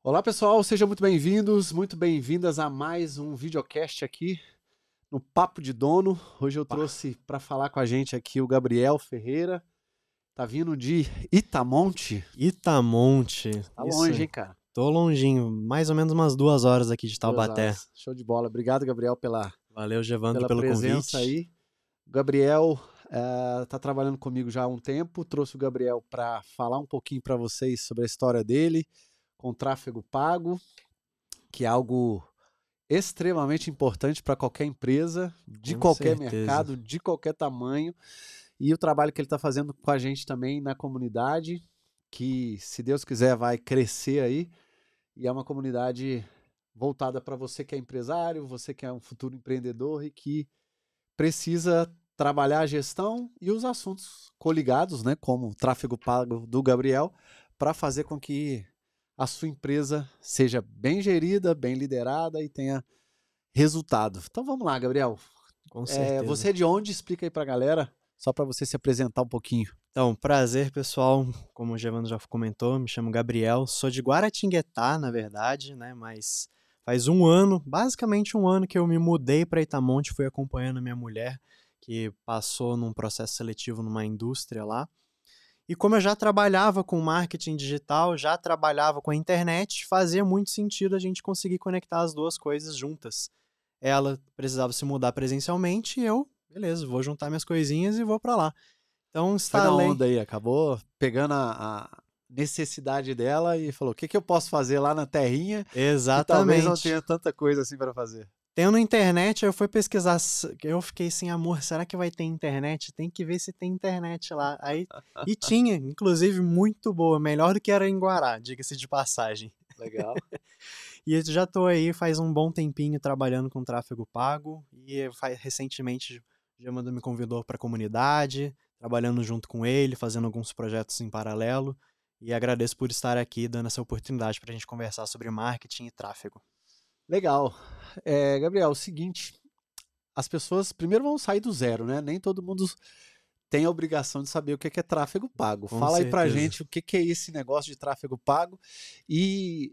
Olá pessoal, sejam muito bem-vindos, muito bem-vindas a mais um videocast aqui no Papo de Dono. Hoje eu Pá, trouxe para falar com a gente aqui o Gabriel Ferreira, tá vindo de Itamonte, Itamonte, tá longe, isso. hein, cara? Tô longinho, mais ou menos umas 2 horas aqui de 2 horas, Taubaté. show de bola. Obrigado, Gabriel, Valeu, Evandro, pela pelo presença convite. aí. O Gabriel tá trabalhando comigo já há um tempo, trouxe o Gabriel para falar um pouquinho para vocês sobre a história dele com tráfego pago, que é algo extremamente importante para qualquer empresa, de Com qualquer certeza. mercado, de qualquer tamanho, e o trabalho que ele está fazendo com a gente também na comunidade, que, se Deus quiser, vai crescer aí, e é uma comunidade voltada para você que é empresário, você que é um futuro empreendedor e que precisa trabalhar a gestão e os assuntos coligados, né, como o tráfego pago do Gabriel, para fazer com que a sua empresa seja bem gerida, bem liderada e tenha resultado. Então vamos lá, Gabriel. Com Você certeza. é de onde? Explica aí pra galera, só para você se apresentar um pouquinho. Então, prazer, pessoal. Como o Evandro já comentou, me chamo Gabriel. Sou de Guaratinguetá, na verdade, né? Mas faz um ano, basicamente um ano, que eu me mudei para Itamonte. Fui acompanhando minha mulher, que passou num processo seletivo numa indústria lá. E como eu já trabalhava com marketing digital, já trabalhava com a internet, fazia muito sentido a gente conseguir conectar as duas coisas juntas. Ela precisava se mudar presencialmente e eu, beleza, vou juntar minhas coisinhas e vou para lá. Então Foi na instalei. onda aí, acabou pegando a necessidade dela e falou: o que, que eu posso fazer lá na terrinha que talvez não Exatamente. tenha tanta coisa assim para fazer. Tendo internet, eu fui pesquisar, eu fiquei assim, amor, será que vai ter internet? Tem que ver se tem internet lá. Aí, e tinha, inclusive, muito boa, melhor do que era em Guará, diga-se de passagem. Legal. E eu já tô aí faz um bom tempinho trabalhando com tráfego pago e recentemente já me convidou para a comunidade, trabalhando junto com ele, fazendo alguns projetos em paralelo. E agradeço por estar aqui dando essa oportunidade para a gente conversar sobre marketing e tráfego. Legal. Gabriel, é o seguinte, as pessoas primeiro vão sair do zero, né? Nem todo mundo tem a obrigação de saber o que é tráfego pago. Com Fala aí pra certeza. gente o que é esse negócio de tráfego pago e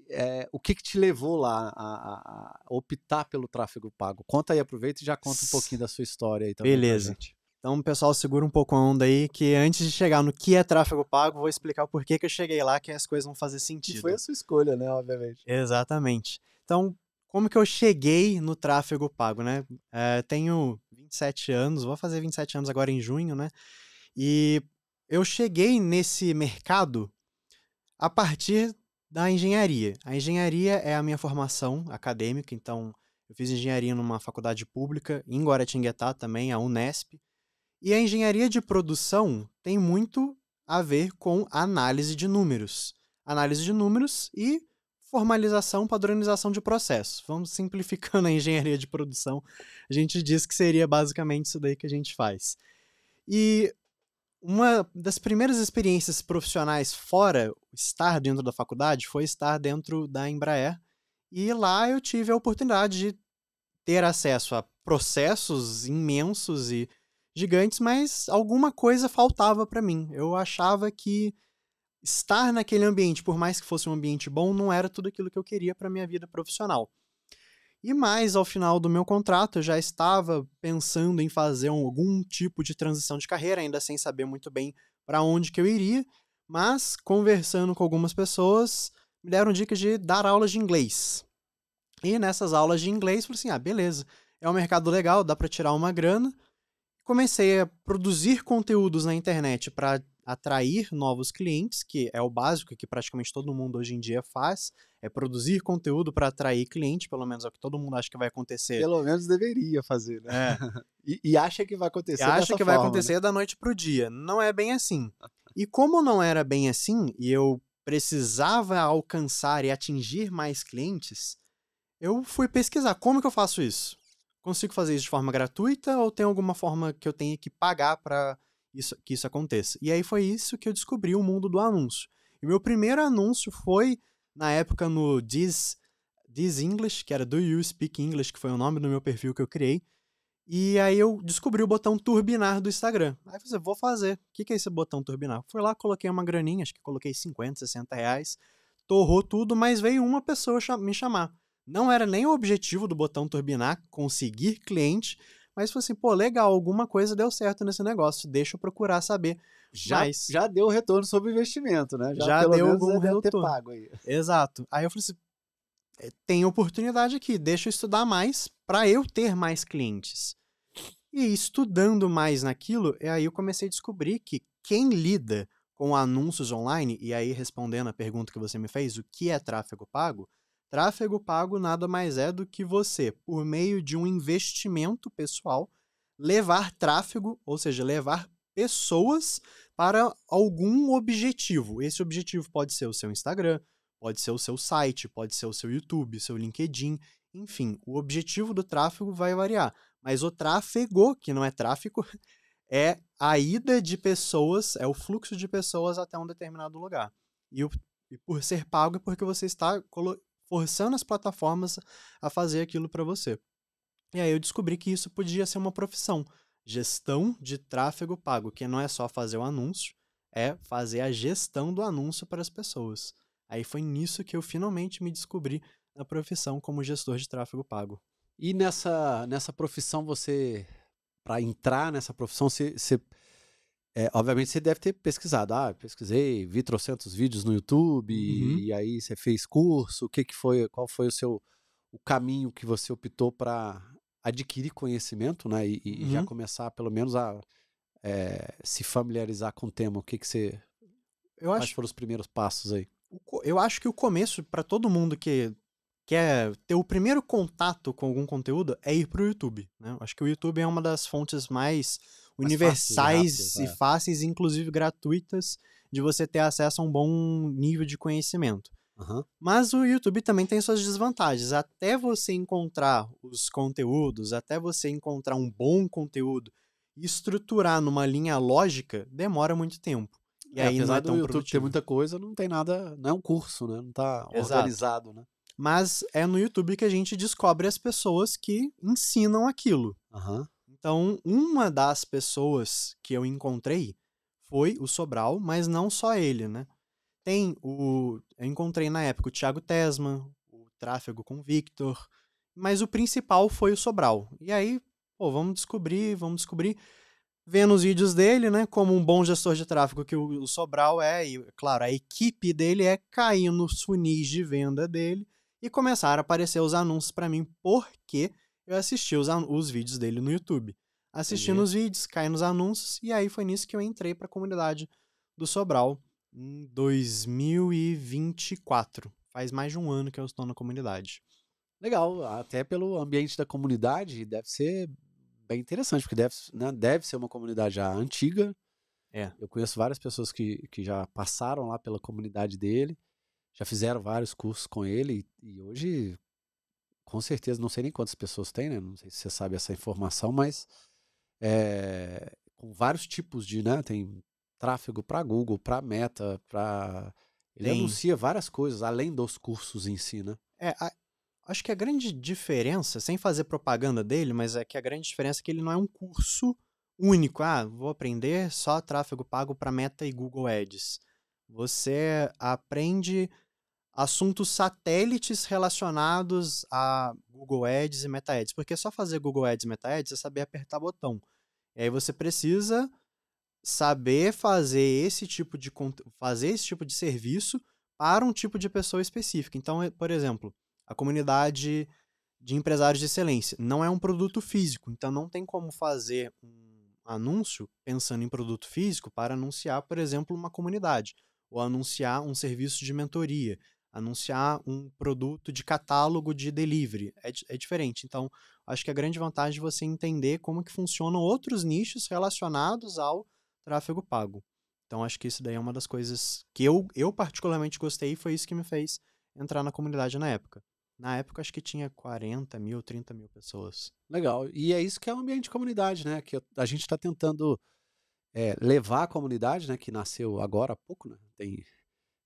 o que te levou lá a optar pelo tráfego pago. Conta aí, aproveita e já conta um pouquinho da sua história aí também pra Beleza. gente. Então, pessoal, segura um pouco a onda aí, que antes de chegar no que é tráfego pago, vou explicar o porquê que eu cheguei lá, que as coisas vão fazer E foi sentido. a sua escolha, né, obviamente. Exatamente. Então, como que eu cheguei no tráfego pago, né? Tenho 27 anos, vou fazer 27 anos agora em junho, né? E eu cheguei nesse mercado a partir da engenharia. A engenharia é a minha formação acadêmica, então eu fiz engenharia numa faculdade pública, em Guaratinguetá também, a Unesp. E a engenharia de produção tem muito a ver com análise de números. Análise de números e formalização, padronização de processos. Vamos simplificando a engenharia de produção. A gente diz que seria basicamente isso daí que a gente faz. E uma das primeiras experiências profissionais fora estar dentro da faculdade foi estar dentro da Embraer. E lá eu tive a oportunidade de ter acesso a processos imensos e gigantes, mas alguma coisa faltava para mim. Eu achava que estar naquele ambiente, por mais que fosse um ambiente bom, não era tudo aquilo que eu queria para minha vida profissional. E mais ao final do meu contrato, eu já estava pensando em fazer algum tipo de transição de carreira, ainda sem saber muito bem para onde que eu iria, mas conversando com algumas pessoas, me deram dicas de dar aulas de inglês. E nessas aulas de inglês, falei assim: ah, beleza, é um mercado legal, dá para tirar uma grana. Comecei a produzir conteúdos na internet para atrair novos clientes, que é o básico que praticamente todo mundo hoje em dia faz, é produzir conteúdo para atrair cliente, pelo menos é o que todo mundo acha que vai acontecer. Pelo menos deveria fazer, né? É, E acha que vai e acontecer acha dessa que vai forma, né? acontecer da noite pro dia. Não é bem assim. E como não era bem assim, e eu precisava alcançar e atingir mais clientes, eu fui pesquisar como que eu faço isso. Consigo fazer isso de forma gratuita ou tem alguma forma que eu tenha que pagar para que isso aconteça? E aí foi isso que eu descobri o mundo do anúncio. E meu primeiro anúncio foi na época no This English, que era Do You Speak English, que foi o nome do meu perfil que eu criei. E aí eu descobri o botão turbinar do Instagram. Aí eu falei, vou fazer. O que é esse botão turbinar? Fui lá, coloquei uma graninha, acho que coloquei 50, 60 reais. torrou tudo, mas veio uma pessoa me chamar. Não era nem o objetivo do botão turbinar, conseguir cliente, mas foi assim, pô, legal, alguma coisa deu certo nesse negócio, deixa eu procurar saber mais. Já deu retorno sobre o investimento, né? Já Pelo deu menos algum deve ter retorno. pago aí. Exato. Aí eu falei assim, tem oportunidade aqui, deixa eu estudar mais para eu ter mais clientes. E estudando mais naquilo, aí eu comecei a descobrir que quem lida com anúncios online, e aí respondendo a pergunta que você me fez, o que é tráfego pago? Tráfego pago nada mais é do que você, por meio de um investimento pessoal, levar tráfego, ou seja, levar pessoas para algum objetivo. Esse objetivo pode ser o seu Instagram, pode ser o seu site, pode ser o seu YouTube, seu LinkedIn, enfim, o objetivo do tráfego vai variar. Mas o tráfego, que não é tráfico, é a ida de pessoas, é o fluxo de pessoas até um determinado lugar. E por ser pago é porque você está forçando as plataformas a fazer aquilo para você. E aí eu descobri que isso podia ser uma profissão. Gestão de tráfego pago, que não é só fazer o anúncio, é fazer a gestão do anúncio para as pessoas. Aí foi nisso que eu finalmente me descobri na profissão como gestor de tráfego pago. E nessa profissão, para entrar nessa profissão, obviamente você deve ter pesquisado. Pesquisei, vi trocentos vídeos no YouTube, Uhum. e aí você fez curso. Qual foi o caminho que você optou para adquirir conhecimento, né? E já Uhum. começar, pelo menos, a se familiarizar com o tema. Eu Quais acho, foram os primeiros passos aí? eu acho que o começo, para todo mundo que quer ter o primeiro contato com algum conteúdo, é ir pro YouTube, né? Acho que o YouTube é uma das fontes mais Mais fáceis e rápidas, universais e fáceis, inclusive gratuitas, de você ter acesso a um bom nível de conhecimento. Aham. Mas o YouTube também tem suas desvantagens. Até você encontrar os conteúdos, até você encontrar um bom conteúdo e estruturar numa linha lógica, demora muito tempo. E aí não Apesar é do tão YouTube ter produtivo. muita coisa, não tem nada, não é um curso, né? Não tá Exato. organizado, né? Mas é no YouTube que a gente descobre as pessoas que ensinam aquilo. Aham. Então, uma das pessoas que eu encontrei foi o Sobral, mas não só ele, né? Eu encontrei na época o Thiago Tesman, o Tráfego com o Victor, mas o principal foi o Sobral. E aí, pô, vamos descobrir, vendo os vídeos dele, né, como um bom gestor de tráfego que o Sobral é, e claro, a equipe dele é cair nos funis de venda dele e começaram a aparecer os anúncios para mim, porque eu assisti os vídeos dele no YouTube. Assistindo Entendi. os vídeos, caí nos anúncios, e aí foi nisso que eu entrei para a comunidade do Sobral em 2024. Faz mais de um ano que eu estou na comunidade. Legal, até pelo ambiente da comunidade, deve ser bem interessante, porque deve ser uma comunidade já antiga. É. Eu conheço várias pessoas que já passaram lá pela comunidade dele, já fizeram vários cursos com ele, e hoje, com certeza, não sei nem quantas pessoas tem, né? Não sei se você sabe essa informação, mas com vários tipos né? Tem tráfego para Google, para Meta, para. Ele Tem. anuncia várias coisas, além dos cursos em si, né? É, acho que a grande diferença, sem fazer propaganda dele, mas é que a grande diferença é que ele não é um curso único. Ah, vou aprender só tráfego pago para Meta e Google Ads. Você aprende assuntos satélites relacionados a Google Ads e Meta Ads, porque só fazer Google Ads e Meta Ads é saber apertar botão. E aí você precisa saber fazer esse tipo de serviço para um tipo de pessoa específica. Então, por exemplo, a comunidade de empresários de excelência não é um produto físico, então não tem como fazer um anúncio pensando em produto físico para anunciar, por exemplo, uma comunidade, ou anunciar um serviço de mentoria, anunciar um produto de catálogo de delivery. É diferente. Então, acho que a grande vantagem é você entender como que funcionam outros nichos relacionados ao tráfego pago. Então, acho que isso daí é uma das coisas que eu particularmente gostei e foi isso que me fez entrar na comunidade na época. Na época, acho que tinha 40 mil, 30 mil pessoas. Legal. E é isso que é o ambiente de comunidade, né? Que a gente está tentando levar a comunidade, né? Que nasceu agora há pouco, né?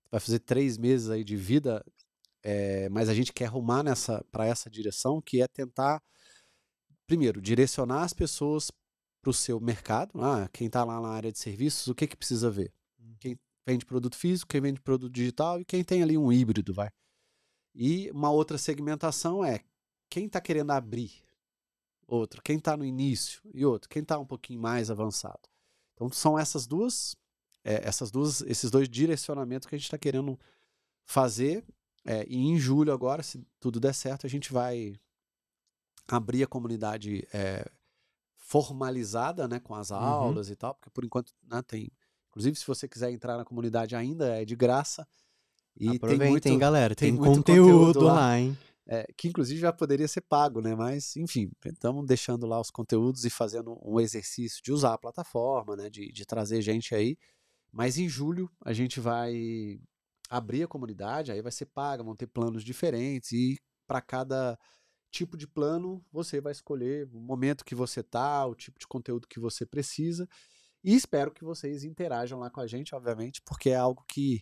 Vai fazer 3 meses aí de vida, mas a gente quer arrumar para essa direção, que é tentar, primeiro, direcionar as pessoas para o seu mercado. Quem está lá na área de serviços, o que precisa ver? Uhum. Quem vende produto físico, quem vende produto digital e quem tem ali um híbrido, vai. E uma outra segmentação é quem está querendo abrir, outro, quem está no início e outro, quem está um pouquinho mais avançado. Então são esses dois direcionamentos que a gente está querendo fazer. E em julho agora, se tudo der certo, a gente vai abrir a comunidade formalizada, né, com as aulas e tal, porque por enquanto, né, tem... Inclusive, se você quiser entrar na comunidade ainda, é de graça. E aproveitem, galera. Tem muito conteúdo lá, hein? Que inclusive já poderia ser pago, né? Mas, enfim, estamos deixando lá os conteúdos e fazendo um exercício de usar a plataforma, né? De trazer gente aí. Mas em julho a gente vai abrir a comunidade, aí vai ser paga, vão ter planos diferentes e para cada tipo de plano você vai escolher o momento que você tá, o tipo de conteúdo que você precisa. E espero que vocês interajam lá com a gente, obviamente, porque é algo que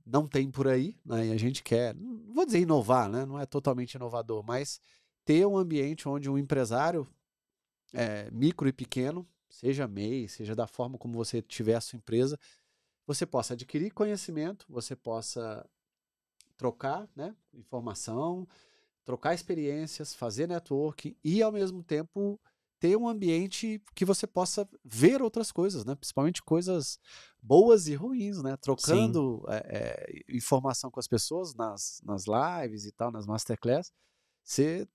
não tem por aí, né? E a gente quer, não vou dizer inovar, né? Não é totalmente inovador, mas ter um ambiente onde um empresário micro e pequeno, seja MEI, seja da forma como você tiver a sua empresa, você possa adquirir conhecimento, você possa trocar, né, informação, trocar experiências, fazer networking e, ao mesmo tempo, ter um ambiente que você possa ver outras coisas, né? Principalmente coisas boas e ruins, né? Trocando informação com as pessoas nas lives e tal, nas masterclass. Você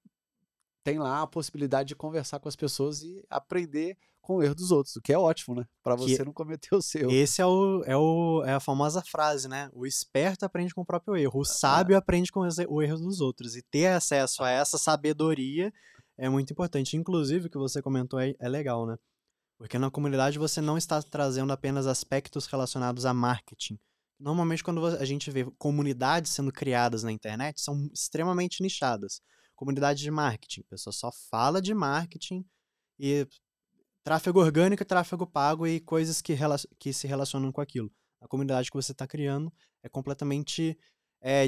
tem lá a possibilidade de conversar com as pessoas e aprender com o erro dos outros, o que é ótimo, né? Para você não cometer o seu. Esse é a famosa frase, né? O esperto aprende com o próprio erro, o sábio aprende com o erro dos outros. E ter acesso a essa sabedoria é muito importante. Inclusive, o que você comentou é legal, né? Porque na comunidade você não está trazendo apenas aspectos relacionados a marketing. Normalmente, quando a gente vê comunidades sendo criadas na internet, são extremamente nichadas. Comunidade de marketing, a pessoa só fala de marketing e tráfego orgânico, tráfego pago e coisas que se relacionam com aquilo. A comunidade que você está criando é completamente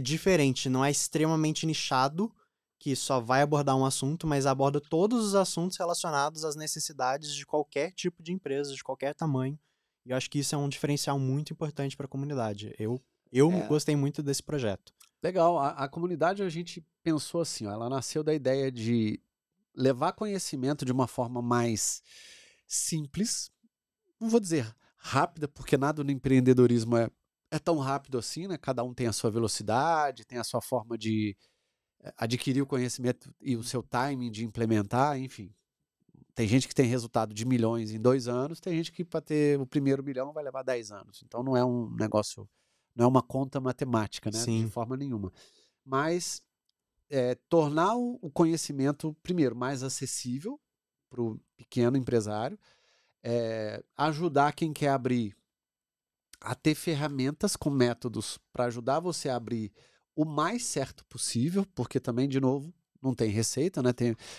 diferente, não é extremamente nichado, que só vai abordar um assunto, mas aborda todos os assuntos relacionados às necessidades de qualquer tipo de empresa, de qualquer tamanho. E eu acho que isso é um diferencial muito importante para a comunidade. Eu gostei muito desse projeto. Legal. A comunidade, a gente pensou assim, ó, ela nasceu da ideia de levar conhecimento de uma forma mais simples, não vou dizer rápida, porque nada no empreendedorismo é tão rápido assim, né? Cada um tem a sua velocidade, tem a sua forma de adquirir o conhecimento e o seu timing de implementar, enfim. Tem gente que tem resultado de milhões em 2 anos, tem gente que para ter o primeiro milhão vai levar 10 anos. Então não é um negócio, não é uma conta matemática, né? Sim. De forma nenhuma. Mas tornar o conhecimento, primeiro, mais acessível para o pequeno empresário, ajudar quem quer abrir a ter ferramentas com métodos para ajudar você a abrir o mais certo possível, porque também, de novo, não tem receita, né?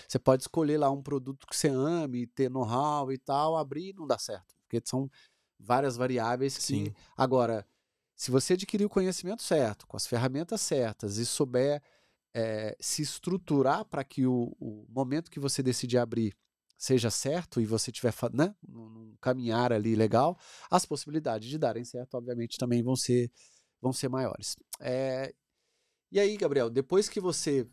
Você pode escolher lá um produto que você ame, ter know-how e tal, abrir e não dá certo, porque são várias variáveis que... Sim. Agora, se você adquirir o conhecimento certo, com as ferramentas certas e souber se estruturar para que o momento que você decidir abrir seja certo e você tiver, né, num caminhar ali legal, as possibilidades de darem certo, obviamente, também vão ser maiores. E aí, Gabriel, depois que você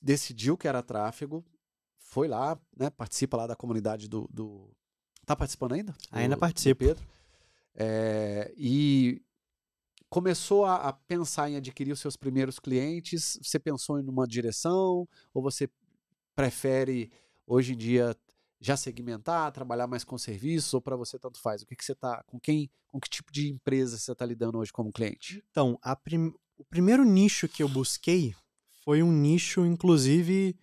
decidiu que era tráfego, foi lá, né, participa lá da comunidade do... Tá participando ainda? Ainda participo. Pedro. E começou a pensar em adquirir os seus primeiros clientes, você pensou em uma direção, ou você prefere, hoje em dia, já segmentar, trabalhar mais com serviços, ou para você tanto faz? O que você tá, com que tipo de empresa você está lidando hoje como cliente? Então, o primeiro nicho que eu busquei foi um nicho, inclusive,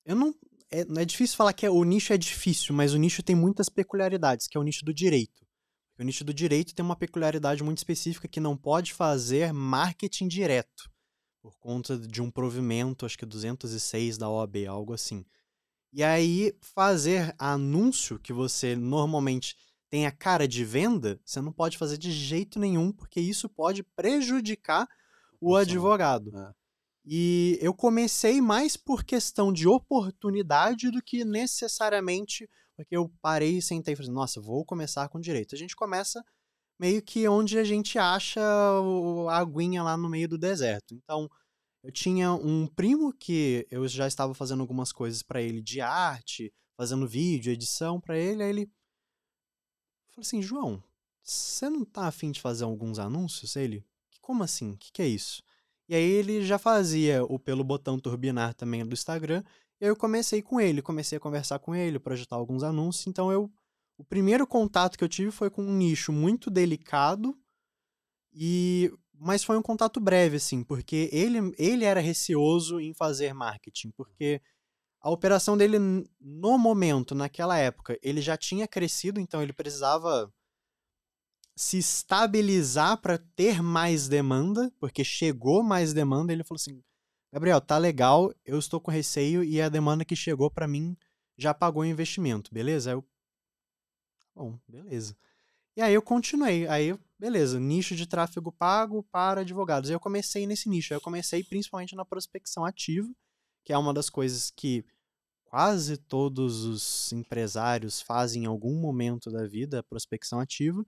não é difícil falar que o nicho é difícil, mas o nicho tem muitas peculiaridades, que é o nicho do direito. O nicho do direito tem uma peculiaridade muito específica que não pode fazer marketing direto, por conta de um provimento, acho que 206 da OAB, algo assim. E aí, fazer anúncio que você normalmente tem a cara de venda, você não pode fazer de jeito nenhum, porque isso pode prejudicar o advogado. E eu comecei mais por questão de oportunidade do que necessariamente porque eu parei e sentei e falei, nossa, vou começar com direito. A gente começa meio que onde a gente acha a aguinha lá no meio do deserto. Então, eu tinha um primo que eu já estava fazendo algumas coisas para ele de arte, fazendo vídeo, edição para ele, aí ele falou assim, João, você não tá afim de fazer alguns anúncios? Ele, como assim? O que é isso? E aí ele já fazia o pelo botão turbinar também do Instagram, e aí eu comecei com ele, comecei a conversar com ele, projetar alguns anúncios, então o primeiro contato que eu tive foi com um nicho muito delicado, mas foi um contato breve, assim, porque ele era receoso em fazer marketing, porque a operação dele, no momento, naquela época, ele já tinha crescido, então ele precisava se estabilizar para ter mais demanda, porque chegou mais demanda, ele falou assim, Gabriel, tá legal, eu estou com receio e a demanda que chegou para mim já pagou o investimento, beleza? Aí eu, bom, beleza. E aí eu continuei, beleza, nicho de tráfego pago para advogados. Aí eu comecei nesse nicho, aí eu comecei principalmente na prospecção ativa, que é uma das coisas que quase todos os empresários fazem em algum momento da vida, a prospecção ativa.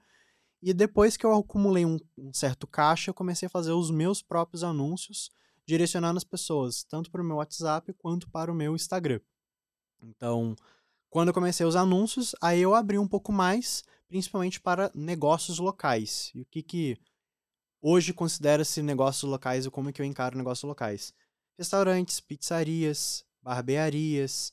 E depois que eu acumulei um certo caixa, eu comecei a fazer os meus próprios anúncios, direcionando as pessoas, tanto para o meu WhatsApp quanto para o meu Instagram. Então, quando eu comecei os anúncios, aí eu abri um pouco mais, principalmente para negócios locais. E o que hoje considera-se negócios locais e como que eu encaro negócios locais? Restaurantes, pizzarias, barbearias.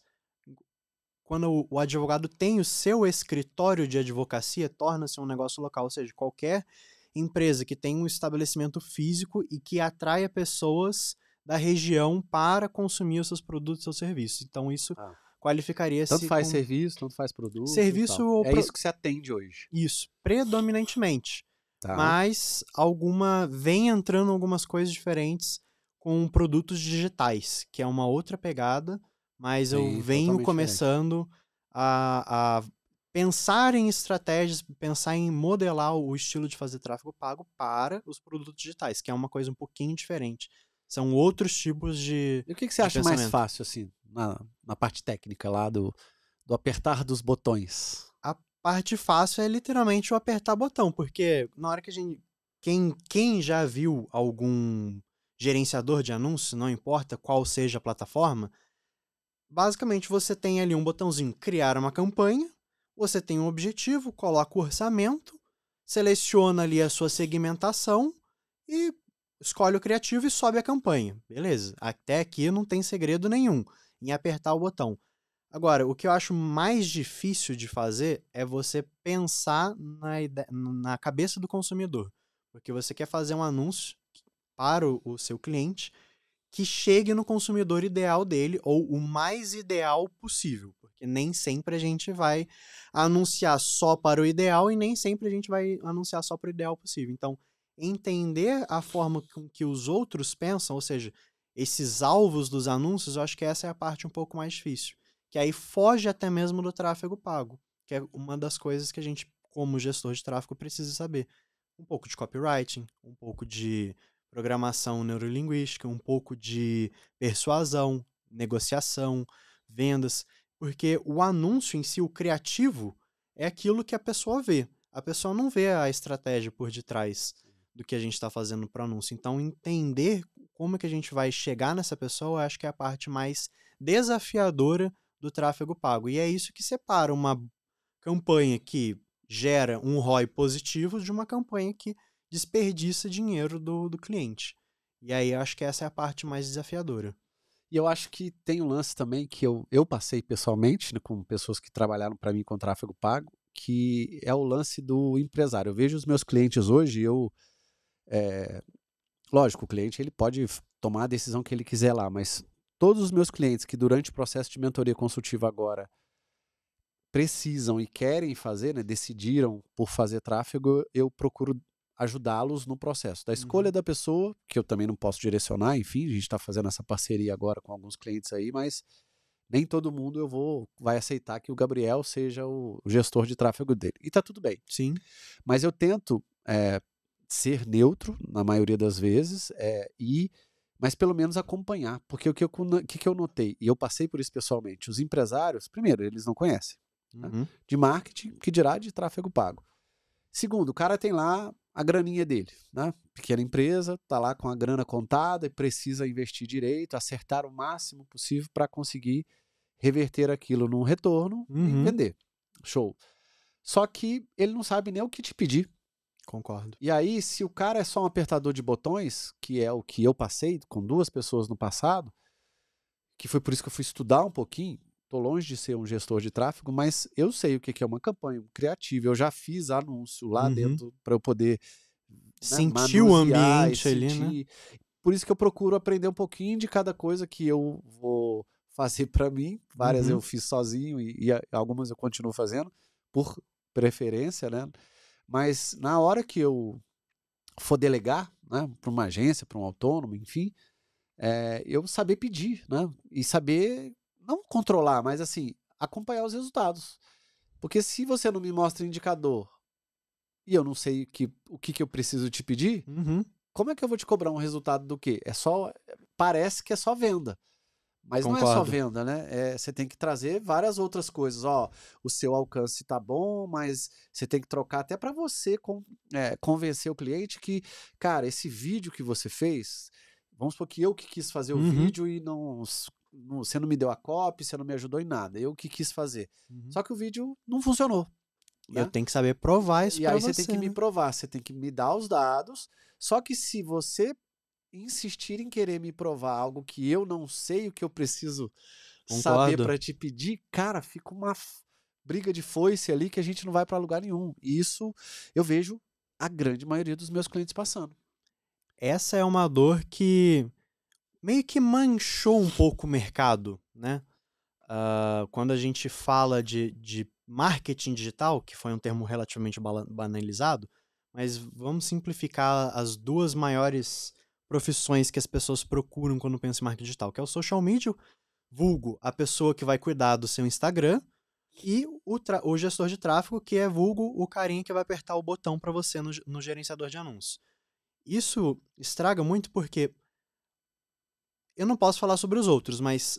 Quando o advogado tem o seu escritório de advocacia, torna-se um negócio local, ou seja, qualquer empresa que tem um estabelecimento físico e que atraia pessoas da região para consumir os seus produtos e seus serviços. Então, isso qualificaria-se Tanto faz como serviço, tanto faz produto e serviço tal. ou É isso que se atende hoje. isso, predominantemente. Tá. Mas vem entrando algumas coisas diferentes com produtos digitais, que é uma outra pegada, mas eu Sim, venho totalmente diferente. começando a pensar em estratégias, pensar em modelar o estilo de fazer tráfego pago para os produtos digitais, que é uma coisa um pouquinho diferente. São outros tipos E o que você de acha mais pensamento. fácil, assim, na parte técnica lá do apertar dos botões? A parte fácil é literalmente o apertar botão, porque na hora que a gente. Quem já viu algum gerenciador de anúncios, não importa qual seja a plataforma, basicamente você tem ali um botãozinho criar uma campanha, você tem um objetivo, coloca o orçamento, seleciona ali a sua segmentação e escolhe o criativo e sobe a campanha. Beleza, até aqui não tem segredo nenhum em apertar o botão. Agora, o que eu acho mais difícil de fazer é você pensar na cabeça do consumidor. Porque você quer fazer um anúncio para o seu cliente que chegue no consumidor ideal dele, ou o mais ideal possível. Porque nem sempre a gente vai anunciar só para o ideal e nem sempre a gente vai anunciar só para o ideal possível. Então, entender a forma com que os outros pensam, ou seja, esses alvos dos anúncios, eu acho que essa é a parte um pouco mais difícil. Que aí foge até mesmo do tráfego pago, que é uma das coisas que a gente, como gestor de tráfego, precisa saber. Um pouco de copywriting, um pouco de programação neurolinguística, um pouco de persuasão, negociação, vendas, porque o anúncio em si, o criativo, é aquilo que a pessoa vê. A pessoa não vê a estratégia por detrás do que a gente está fazendo para o anúncio. Então, entender como que a gente vai chegar nessa pessoa, eu acho que é a parte mais desafiadora do tráfego pago. E é isso que separa uma campanha que gera um ROI positivo de uma campanha que desperdiça dinheiro do cliente. E aí eu acho que essa é a parte mais desafiadora. E eu acho que tem um lance também que eu passei pessoalmente, né, com pessoas que trabalharam para mim com tráfego pago, que é o lance do empresário. Eu vejo os meus clientes hoje, lógico, o cliente ele pode tomar a decisão que ele quiser lá, mas todos os meus clientes que durante o processo de mentoria consultiva agora precisam e querem fazer, né, decidiram por fazer tráfego, eu procuro ajudá-los no processo da escolha da pessoa, que eu também não posso direcionar, enfim, a gente está fazendo essa parceria agora com alguns clientes aí, mas nem todo mundo vai aceitar que o Gabriel seja o gestor de tráfego dele. E tá tudo bem. Sim. Mas eu tento ser neutro na maioria das vezes, mas pelo menos acompanhar, porque o que eu notei, e eu passei por isso pessoalmente, os empresários, primeiro, eles não conhecem, né, de marketing, que dirá de tráfego pago. Segundo, o cara tem lá a graninha dele, né? Pequena empresa, tá lá com a grana contada e precisa investir direito, acertar o máximo possível para conseguir reverter aquilo num retorno e Uhum. vender. Show. Só que ele não sabe nem o que te pedir. Concordo. E aí, se o cara é só um apertador de botões, que é o que eu passei com 2 pessoas no passado, que foi por isso que eu fui estudar um pouquinho, tô longe de ser um gestor de tráfego, mas eu sei o que é uma campanha criativa. Eu já fiz anúncio lá Uhum. dentro para eu poder, né, Sentir o manusear e ambiente ali, né? sentir. Por isso que eu procuro aprender um pouquinho de cada coisa que eu vou fazer para mim. Várias eu Uhum. fiz sozinho e algumas eu continuo fazendo por preferência, né? Mas na hora que eu for delegar, né, para uma agência, para um autônomo, enfim, eu saber pedir, né? E saber não controlar, mas assim, acompanhar os resultados. Porque se você não me mostra indicador e eu não sei o que eu preciso te pedir, Uhum. como é que eu vou te cobrar um resultado do quê? Parece que é só venda. Mas não é só Concordo. venda, né? Você tem que trazer várias outras coisas. Ó, o seu alcance tá bom, mas você tem que trocar até para você convencer o cliente que, cara, esse vídeo que você fez, vamos supor que eu que quis fazer o Uhum. vídeo e você não me deu a copy, você não me ajudou em nada. Eu que quis fazer. Uhum. Só que o vídeo não funcionou, Eu né? tenho que saber provar isso E pra aí você tem que você, me né? provar, você tem que me dar os dados. Só que se você insistir em querer me provar algo que eu não sei o que eu preciso saber Concordo. para te pedir, cara, fica uma briga de foice ali que a gente não vai para lugar nenhum. E isso eu vejo a grande maioria dos meus clientes passando. Essa é uma dor que meio que manchou um pouco o mercado, né? Quando a gente fala de marketing digital, que foi um termo relativamente banalizado, mas vamos simplificar as duas maiores profissões que as pessoas procuram quando pensam em marketing digital, que é o social media, vulgo a pessoa que vai cuidar do seu Instagram, e o gestor de tráfego, que é vulgo o carinha que vai apertar o botão para você no gerenciador de anúncios. Isso estraga muito porque eu não posso falar sobre os outros, mas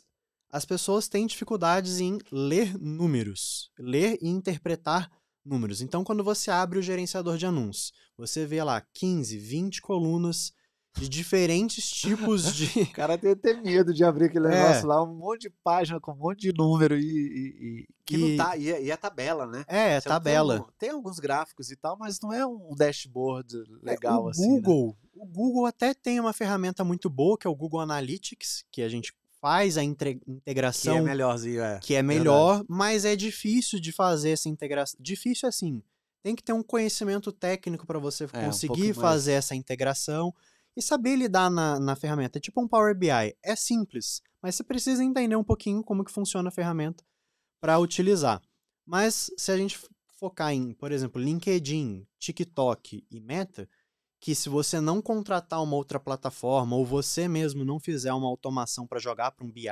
as pessoas têm dificuldades em ler números, ler e interpretar números. Então, quando você abre o gerenciador de anúncios, você vê lá 15, 20 colunas de diferentes tipos de. O cara tem até medo de abrir aquele negócio É, lá, um monte de página com um monte de número que não e. tá, e é tabela, né? É, Você não tabela. tem alguns gráficos e tal, mas não é um dashboard É, o legal assim, né? Google. O Google até tem uma ferramenta muito boa, que é o Google Analytics, que a gente faz a Que é integração melhorzinho, que é verdade. melhor, mas é difícil de fazer essa integração. Difícil assim. Tem que ter um conhecimento técnico para você É, um pouco conseguir fazer mais. essa integração e saber lidar na ferramenta. É tipo um Power BI. É simples, mas você precisa entender um pouquinho como que funciona a ferramenta para utilizar. Mas se a gente focar em, por exemplo, LinkedIn, TikTok e Meta, que se você não contratar uma outra plataforma ou você mesmo não fizer uma automação para jogar para um BI,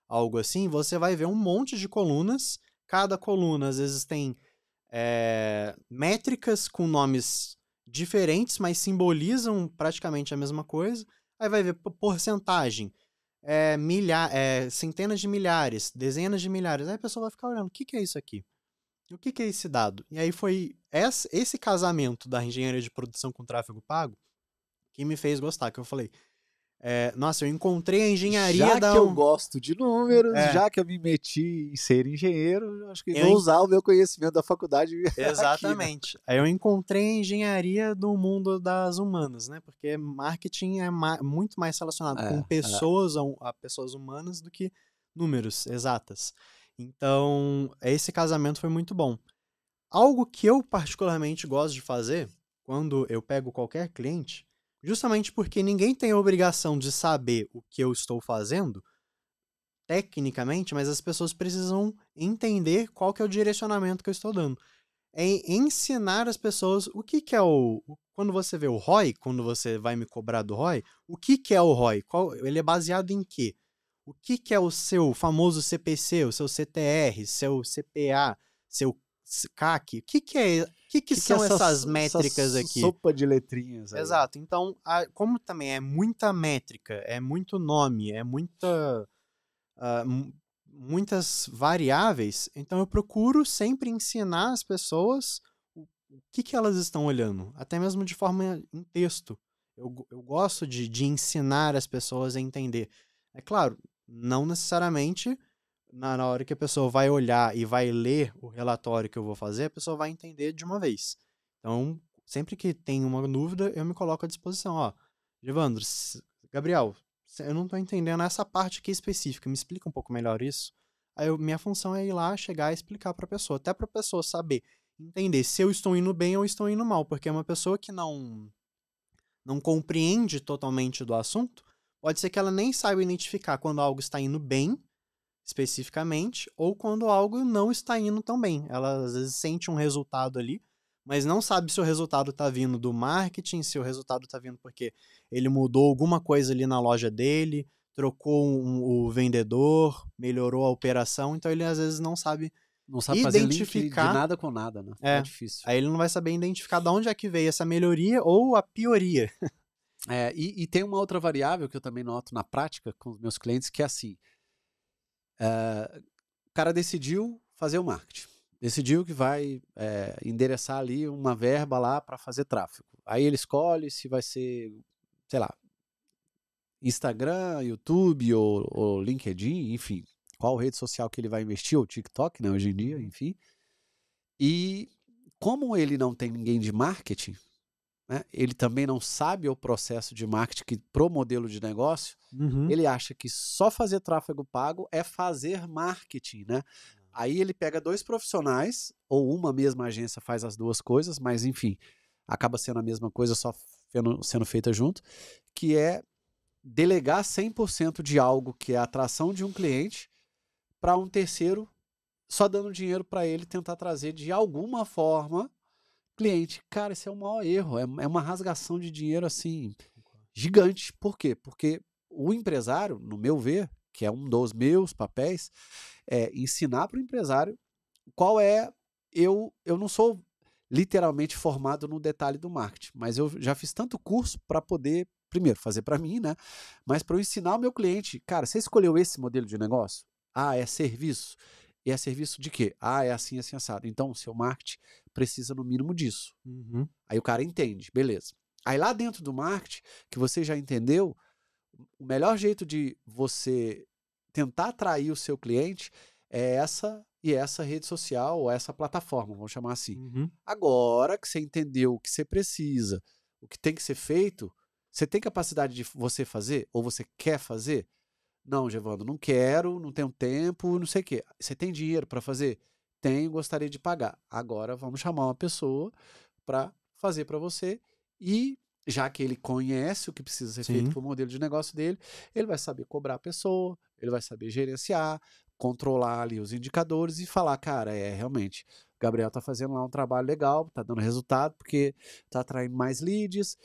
algo assim, você vai ver um monte de colunas. Cada coluna às vezes tem métricas com nomes diferentes, mas simbolizam praticamente a mesma coisa. Aí vai ver porcentagem, centenas de milhares, dezenas de milhares. Aí a pessoa vai ficar olhando, o que é isso aqui? O que é esse dado? E aí foi esse casamento da engenharia de produção com tráfego pago que me fez gostar, que eu falei, nossa, eu encontrei a engenharia Já que da... eu gosto de números, É, já que eu me meti em ser engenheiro, eu acho que eu vou usar o meu conhecimento da faculdade aqui, né? exatamente. Aí eu encontrei a engenharia do mundo das humanas, né? Porque marketing é muito mais relacionado com É. pessoas, a pessoas humanas, do que números exatas. Então, esse casamento foi muito bom. Algo que eu particularmente gosto de fazer, quando eu pego qualquer cliente, justamente porque ninguém tem a obrigação de saber o que eu estou fazendo, tecnicamente, mas as pessoas precisam entender qual que é o direcionamento que eu estou dando. É ensinar as pessoas o que é quando você vê o ROI, quando você vai me cobrar do ROI, o que é o ROI? Ele é baseado em quê? O que é o seu famoso CPC, o seu CTR, seu CPA, seu CAC? O que Que é são essas essa métricas aqui? sopa de letrinhas aí? Exato. Então, como também é muita métrica, é muito nome, é muitas variáveis, então eu procuro sempre ensinar as pessoas o que elas estão olhando, até mesmo de forma em texto. Eu gosto de ensinar as pessoas a entender. É claro, não necessariamente na hora que a pessoa vai olhar e vai ler o relatório que eu vou fazer, a pessoa vai entender de uma vez. Então, sempre que tem uma dúvida, eu me coloco à disposição. Ó, Gevandro, Gabriel, eu não estou entendendo essa parte aqui específica, me explica um pouco melhor isso. Aí minha função é ir lá, chegar e explicar para a pessoa, até para a pessoa saber, entender se eu estou indo bem ou estou indo mal, porque uma pessoa que não compreende totalmente do assunto, pode ser que ela nem saiba identificar quando algo está indo bem, especificamente, ou quando algo não está indo tão bem. Ela às vezes sente um resultado ali, mas não sabe se o resultado está vindo do marketing, se o resultado está vindo porque ele mudou alguma coisa ali na loja dele, trocou o vendedor, melhorou a operação, então ele às vezes não sabe Não sabe fazer link de identificar. nada com nada, né? É É, difícil. aí ele não vai saber identificar de onde é que veio essa melhoria ou a pioria. E tem uma outra variável que eu também noto na prática com os meus clientes, que é assim, o cara decidiu fazer o marketing, decidiu que vai endereçar ali uma verba lá para fazer tráfego. Aí ele escolhe se vai ser, sei lá, Instagram, YouTube ou LinkedIn, enfim, qual rede social que ele vai investir, ou TikTok, né, hoje em dia, enfim. E como ele não tem ninguém de marketing, né, ele também não sabe o processo de marketing pro modelo de negócio, ele acha que só fazer tráfego pago é fazer marketing, né? Aí ele pega 2 profissionais, ou uma mesma agência faz as 2 coisas, mas enfim, acaba sendo a mesma coisa, só sendo feita junto, que é delegar 100% de algo que é a atração de um cliente para um terceiro, só dando dinheiro para ele tentar trazer de alguma forma cliente. Cara, esse é o maior erro, é uma rasgação de dinheiro assim gigante. Por quê? Porque o empresário, no meu ver, que é um dos meus papéis, é ensinar para o empresário qual é. Eu não sou literalmente formado no detalhe do marketing, mas eu já fiz tanto curso para poder, primeiro, fazer para mim, né? Mas para eu ensinar o meu cliente, cara, você escolheu esse modelo de negócio? Ah, é serviço. E é serviço de quê? Ah, é assim, assim, assado. Então, o seu marketing precisa no mínimo disso. Aí o cara entende, beleza. Aí lá dentro do marketing, que você já entendeu, o melhor jeito de você tentar atrair o seu cliente é essa rede social ou essa plataforma, vamos chamar assim. Agora que você entendeu o que você precisa, o que tem que ser feito, você tem capacidade de você fazer ou você quer fazer? Não, Gevando, não quero, não tenho tempo, não sei o quê. Você tem dinheiro para fazer? Tenho, gostaria de pagar. Agora vamos chamar uma pessoa para fazer para você e já que ele conhece o que precisa ser feito Sim. para o modelo de negócio dele, ele vai saber cobrar a pessoa, ele vai saber gerenciar, controlar ali os indicadores e falar, cara, realmente, o Gabriel tá fazendo lá um trabalho legal, tá dando resultado porque tá atraindo mais leads,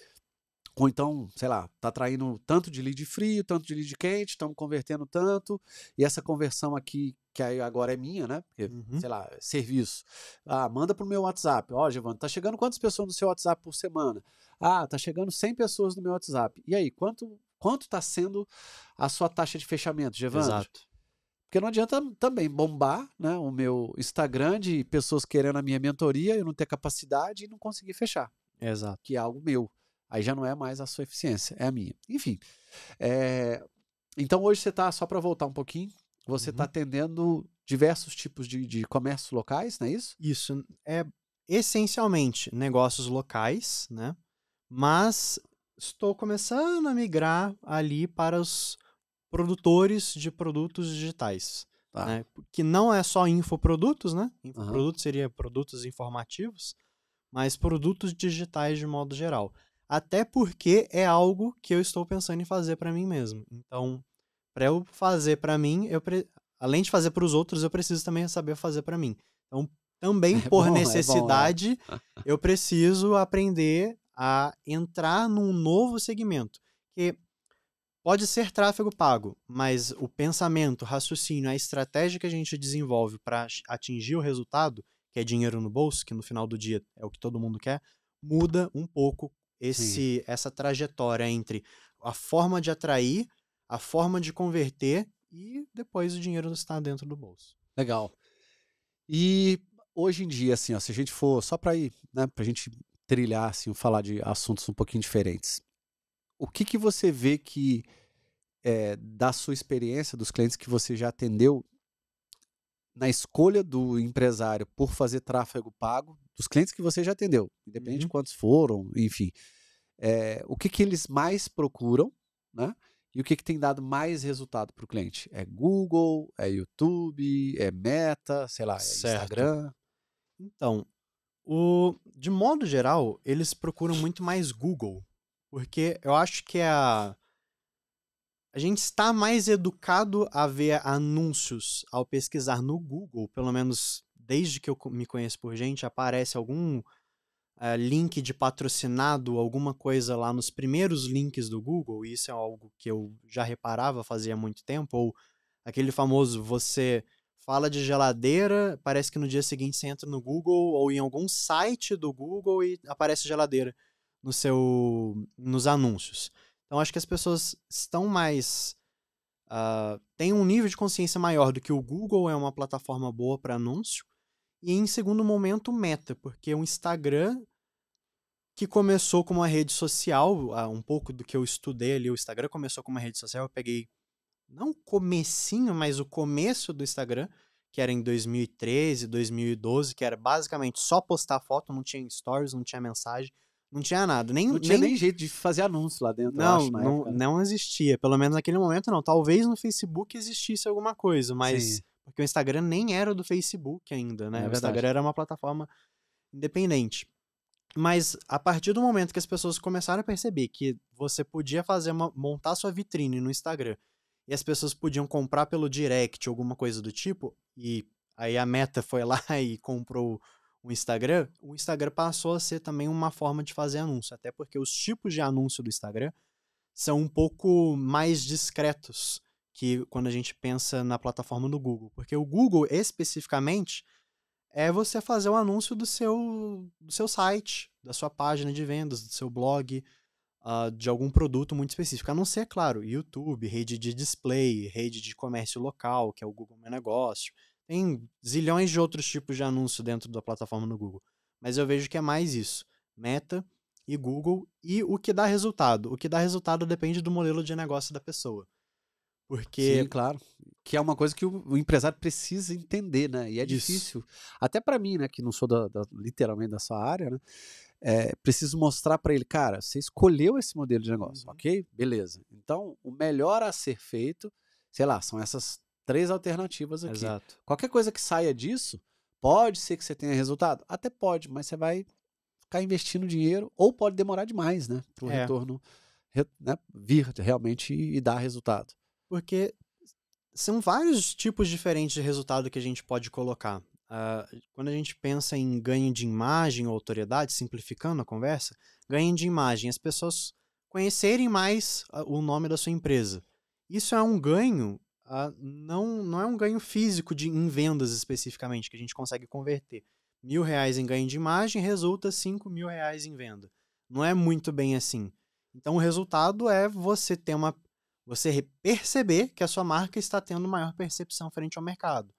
ou então, sei lá, tá atraindo tanto de lead frio, tanto de lead quente, estamos convertendo tanto, e essa conversão aqui, que aí agora é minha, né? Porque, sei lá, serviço. Ah, manda pro meu WhatsApp. Ó, Giovanni, tá chegando quantas pessoas no seu WhatsApp por semana? Ah, tá chegando 100 pessoas no meu WhatsApp. E aí, quanto tá sendo a sua taxa de fechamento, Giovanni? Exato. Porque não adianta também bombar, né, o meu Instagram de pessoas querendo a minha mentoria, eu não ter capacidade e não conseguir fechar, Exato. que é algo meu. Aí já não é mais a sua eficiência, é a minha. Enfim, é, então hoje você está, só para voltar um pouquinho, você está atendendo diversos tipos de comércios locais, não é isso? Isso é essencialmente negócios locais, né? Mas estou começando a migrar ali para os produtores de produtos digitais, Tá. né? Que não é só infoprodutos, né? Aham. Infoprodutos seria produtos informativos, mas produtos digitais de modo geral. Até porque é algo que eu estou pensando em fazer para mim mesmo. Então, para eu fazer para mim, além de fazer para os outros, eu preciso também saber fazer para mim. Então, também É por bom, necessidade, eu preciso aprender a entrar num novo segmento. Que pode ser tráfego pago, mas o pensamento, o raciocínio, a estratégia que a gente desenvolve para atingir o resultado, que é dinheiro no bolso, que no final do dia é o que todo mundo quer, muda um pouco Sim. essa trajetória entre a forma de atrair, a forma de converter e depois o dinheiro está dentro do bolso. Legal. E hoje em dia, assim, ó, se a gente for só para ir, né, pra gente trilhar, assim, falar de assuntos um pouquinho diferentes. O que que você vê que, da sua experiência, dos clientes que você já atendeu, na escolha do empresário por fazer tráfego pago, dos clientes que você já atendeu, independente de Uhum. quantos foram, enfim, o que que eles mais procuram, né, e o que que tem dado mais resultado para o cliente? É Google, é YouTube, é Meta, sei lá, é Certo. Instagram? Então, de modo geral, eles procuram muito mais Google, porque eu acho que a gente está mais educado a ver anúncios ao pesquisar no Google, pelo menos desde que eu me conheço por gente, aparece algum link de patrocinado, alguma coisa lá nos primeiros links do Google, e isso é algo que eu já reparava fazia muito tempo, ou aquele famoso, você fala de geladeira, parece que no dia seguinte você entra no Google ou em algum site do Google e aparece geladeira nos anúncios. Então acho que as pessoas estão mais têm um nível de consciência maior do que o Google é uma plataforma boa para anúncio, e em segundo momento o Meta, porque o Instagram, que começou como uma rede social, um pouco do que eu estudei ali, o Instagram começou como uma rede social, eu peguei, não o comecinho, mas o começo do Instagram, que era em 2013, 2012, que era basicamente só postar foto, não tinha stories, não tinha mensagem, não tinha nada, Não tinha nem jeito de fazer anúncio lá dentro, eu não, acho, na não, época, né. não existia, pelo menos naquele momento não, talvez no Facebook existisse alguma coisa, mas Sim, porque o Instagram nem era do Facebook ainda, né, é o Instagram verdade. era uma plataforma independente. Mas a partir do momento que as pessoas começaram a perceber que você podia montar sua vitrine no Instagram e as pessoas podiam comprar pelo direct, alguma coisa do tipo, e aí a Meta foi lá e comprou o Instagram passou a ser também uma forma de fazer anúncio, até porque os tipos de anúncio do Instagram são um pouco mais discretos que quando a gente pensa na plataforma do Google, porque o Google especificamente é você fazer o anúncio do seu site, da sua página de vendas, do seu blog, de algum produto muito específico. A não ser, claro, YouTube, rede de display, rede de comércio local, que é o Google Meu Negócio. Tem zilhões de outros tipos de anúncio dentro da plataforma do Google. Mas eu vejo que é mais isso. Meta e Google e o que dá resultado. O que dá resultado depende do modelo de negócio da pessoa. Sim, Porque claro. Que é uma coisa que o empresário precisa entender, né, e é isso, difícil, até para mim, né, que não sou literalmente da sua área, né, preciso mostrar para ele: "Cara, você escolheu esse modelo de negócio, uhum, ok? Beleza. Então, o melhor a ser feito, sei lá, são essas 3 alternativas aqui. exato. Qualquer coisa que saia disso, pode ser que você tenha resultado? Até pode, mas você vai ficar investindo dinheiro ou pode demorar demais, né, para o É, retorno né, vir realmente e dar resultado. porque são vários tipos diferentes de resultado que a gente pode colocar. Quando a gente pensa em ganho de imagem ou autoridade, simplificando a conversa, ganho de imagem, as pessoas conhecerem mais o nome da sua empresa. Isso é um ganho, não é um ganho físico em vendas especificamente, que a gente consegue converter. R$ 1.000 em ganho de imagem resulta R$ 5.000 em venda. Não é muito bem assim. Então o resultado é você perceber que a sua marca está tendo maior percepção frente ao mercado.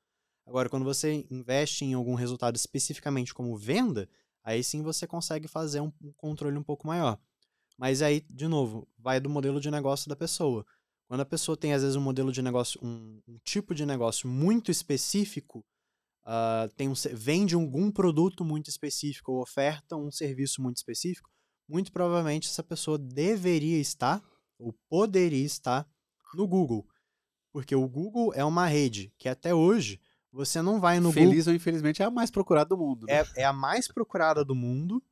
Agora, quando você investe em algum resultado especificamente como venda, aí sim você consegue fazer um controle um pouco maior. Mas aí, de novo, vai do modelo de negócio da pessoa. Quando a pessoa tem, às vezes, um modelo de negócio, um tipo de negócio muito específico, vende algum produto muito específico ou oferta um serviço muito específico, muito provavelmente essa pessoa deveria estar ou poderia estar no Google. Porque o Google é uma rede que até hoje você não vai no Google, Feliz ou infelizmente é a mais procurada do mundo, né. é a mais procurada do mundo,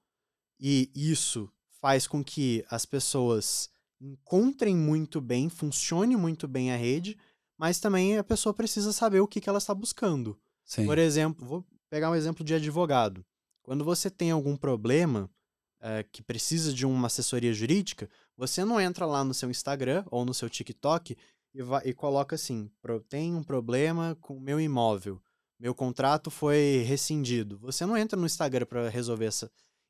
e isso faz com que as pessoas encontrem muito bem, funcione muito bem a rede, mas também a pessoa precisa saber o que ela está buscando. Por Sim. exemplo, vou pegar um exemplo de advogado. Quando você tem algum problema que precisa de uma assessoria jurídica, você não entra lá no seu Instagram ou no seu TikTok e coloca assim: tem um problema com o meu imóvel, meu contrato foi rescindido. Você não entra no Instagram para resolver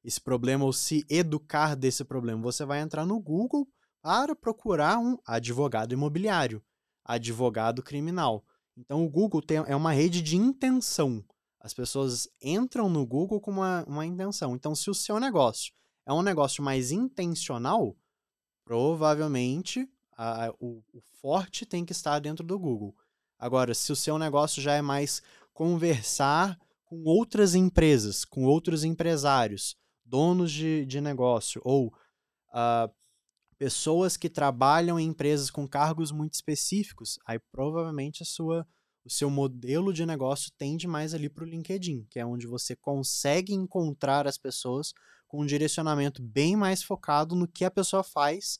esse problema ou se educar desse problema. Você vai entrar no Google para procurar um advogado imobiliário, advogado criminal. Então o Google é uma rede de intenção. As pessoas entram no Google com uma intenção. Então, se o seu negócio é um negócio mais intencional, provavelmente o forte tem que estar dentro do Google. Agora, se o seu negócio já é mais conversar com outras empresas, com outros empresários, donos de negócio, ou pessoas que trabalham em empresas com cargos muito específicos, aí provavelmente o seu modelo de negócio tende mais ali para o LinkedIn, que é onde você consegue encontrar as pessoas com um direcionamento bem mais focado no que a pessoa faz.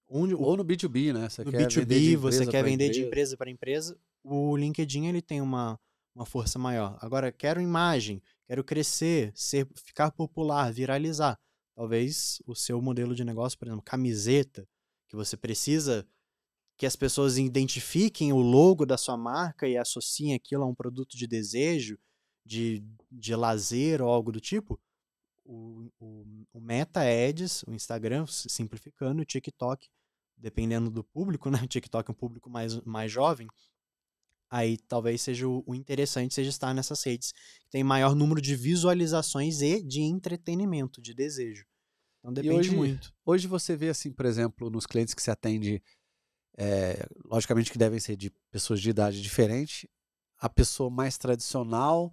Ou no B2B, né? Você No quer vender de B2B, você empresa quer para vender de empresa. empresa para empresa, o LinkedIn ele tem uma força maior. Agora, quero imagem, quero crescer, ficar popular, viralizar. Talvez o seu modelo de negócio, por exemplo, camiseta, que você precisa que as pessoas identifiquem o logo da sua marca e associem aquilo a um produto de desejo, de lazer ou algo do tipo. O Meta Ads, o Instagram, simplificando, o TikTok, dependendo do público, né? O TikTok é um público mais jovem. Aí talvez seja o interessante seja estar nessas redes que tem maior número de visualizações e de entretenimento, de desejo. Então E depende muito. hoje você vê assim, por exemplo, nos clientes que se atende, logicamente que devem ser de pessoas de idade diferente, a pessoa mais tradicional,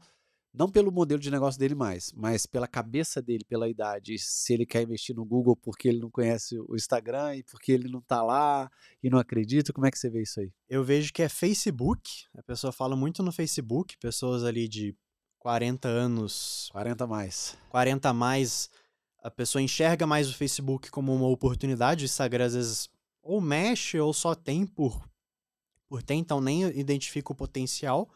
não pelo modelo de negócio dele mais, mas pela cabeça dele, pela idade, se ele quer investir no Google porque ele não conhece o Instagram e porque ele não tá lá e não acredita, como é que você vê isso aí? Eu vejo que é Facebook, a pessoa fala muito no Facebook, pessoas ali de 40 anos, 40 mais. 40 a mais, a pessoa enxerga mais o Facebook como uma oportunidade, o Instagram às vezes ou mexe ou só tem por ter, então nem identifica o potencial.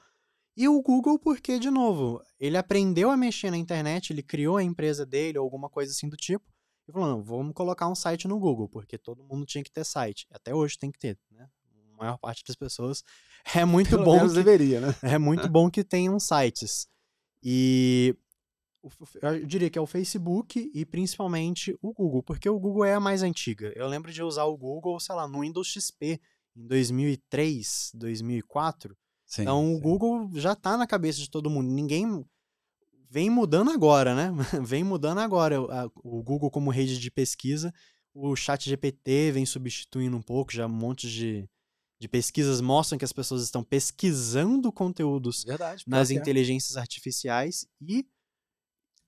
E o Google porque, de novo, ele aprendeu a mexer na internet, ele criou a empresa dele ou alguma coisa assim do tipo, e falou, não, vamos colocar um site no Google, porque todo mundo tinha que ter site. Até hoje tem que ter, né? A maior parte das pessoas é muito Pelo bom menos deveria, né? é muito bom que tenham sites. E eu diria que é o Facebook e principalmente o Google, porque o Google é a mais antiga. Eu lembro de usar o Google, sei lá, no Windows XP em 2003, 2004. Sim, Então o sim. Google já tá na cabeça de todo mundo. Ninguém vem mudando agora, né? Vem mudando agora o Google como rede de pesquisa. O ChatGPT vem substituindo um pouco, já um monte de pesquisas mostram que as pessoas estão pesquisando conteúdos Verdade, pior nas que é. inteligências artificiais e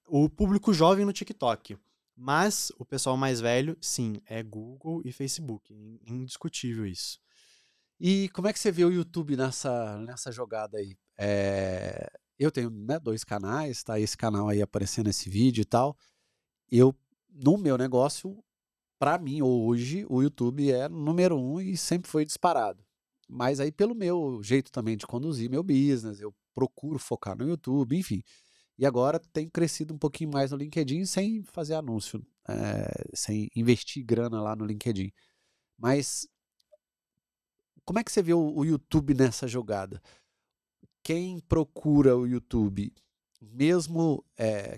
o público jovem no TikTok. Mas o pessoal mais velho, sim, é Google e Facebook. Indiscutível isso. E como é que você vê o YouTube nessa jogada aí? Eu tenho, né, 2 canais, tá esse canal aí aparecendo esse vídeo e tal. No meu negócio, para mim, hoje, o YouTube é número 1 e sempre foi disparado. Mas aí pelo meu jeito também de conduzir meu business, eu procuro focar no YouTube, enfim. E agora tenho crescido um pouquinho mais no LinkedIn sem fazer anúncio, sem investir grana lá no LinkedIn. Mas como é que você vê o YouTube nessa jogada? Quem procura o YouTube, mesmo,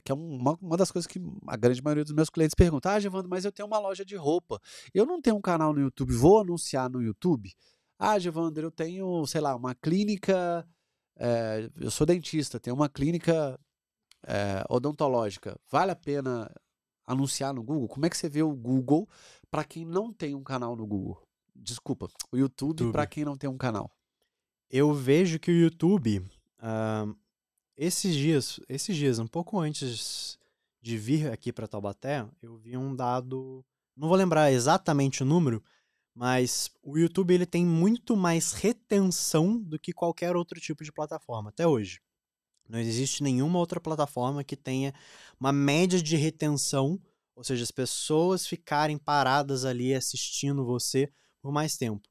que é uma das coisas que a grande maioria dos meus clientes pergunta: "Ah, Giovanni, mas eu tenho uma loja de roupa, eu não tenho um canal no YouTube, vou anunciar no YouTube? Ah, Giovanni, eu tenho, sei lá, uma clínica, eu sou dentista, tenho uma clínica, odontológica, vale a pena anunciar no Google?" Como é que você vê o Google para quem não tem um canal no Google? Desculpa, o YouTube para YouTube. quem não tem um canal. Eu vejo que o YouTube, esses dias, um pouco antes de vir aqui para Taubaté, eu vi um dado, não vou lembrar exatamente o número, mas o YouTube ele tem muito mais retenção do que qualquer outro tipo de plataforma, até hoje. Não existe nenhuma outra plataforma que tenha uma média de retenção, ou seja, as pessoas ficarem paradas ali assistindo você por mais tempo.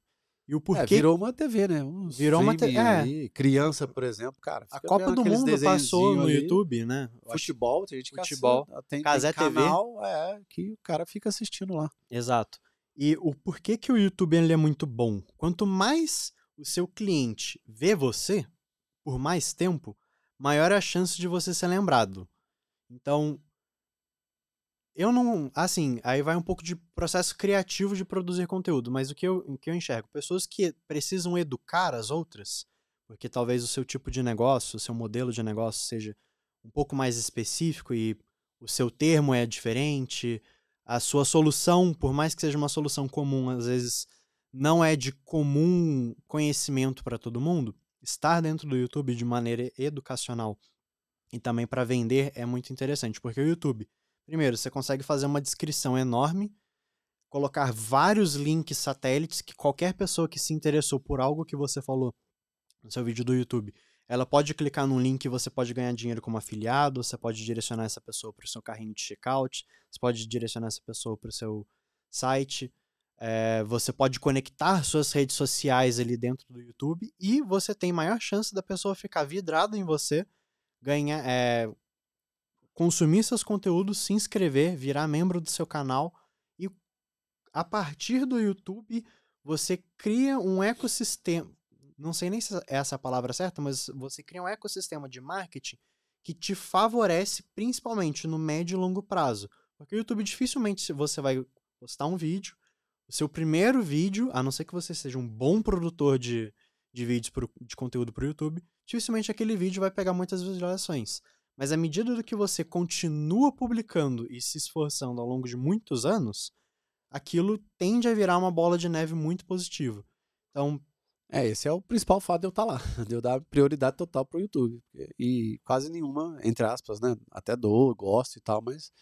E o porquê Virou uma TV, né, um virou uma. streaming ali, criança, por exemplo, cara, A fica Copa vendo do aqueles Mundo passou desenhozinho no ali, YouTube, né? Eu acho futebol, tem gente que futebol, tem Cazé TV, canal, que o cara fica assistindo lá. exato. E o porquê que o YouTube ele é muito bom? Quanto mais o seu cliente vê você por mais tempo, maior é a chance de você ser lembrado. Então, eu não. Assim, aí vai um pouco de processo criativo de produzir conteúdo, mas o que eu enxergo? Pessoas que precisam educar as outras, porque talvez o seu tipo de negócio, o seu modelo de negócio seja um pouco mais específico e o seu termo é diferente, a sua solução, por mais que seja uma solução comum, às vezes não é de comum conhecimento para todo mundo. Estar dentro do YouTube de maneira educacional e também para vender é muito interessante, porque o YouTube, primeiro, você consegue fazer uma descrição enorme, colocar vários links satélites que qualquer pessoa que se interessou por algo que você falou no seu vídeo do YouTube, ela pode clicar num link e você pode ganhar dinheiro como afiliado, você pode direcionar essa pessoa para o seu carrinho de checkout, você pode direcionar essa pessoa para o seu site, você pode conectar suas redes sociais ali dentro do YouTube e você tem maior chance da pessoa ficar vidrada em você, ganhar, consumir seus conteúdos, se inscrever, virar membro do seu canal e a partir do YouTube você cria um ecossistema, não sei nem se é essa a palavra certa, mas você cria um ecossistema de marketing que te favorece principalmente no médio e longo prazo. Porque o YouTube dificilmente você vai postar um vídeo, o seu primeiro vídeo, a não ser que você seja um bom produtor de vídeos de conteúdo para o YouTube, dificilmente aquele vídeo vai pegar muitas visualizações. Mas à medida do que você continua publicando e se esforçando ao longo de muitos anos, aquilo tende a virar uma bola de neve muito positiva. Então, Esse é o principal fato de eu estar lá, de eu dar prioridade total pro YouTube. E quase nenhuma, entre aspas, né? Até dou, gosto e tal, mas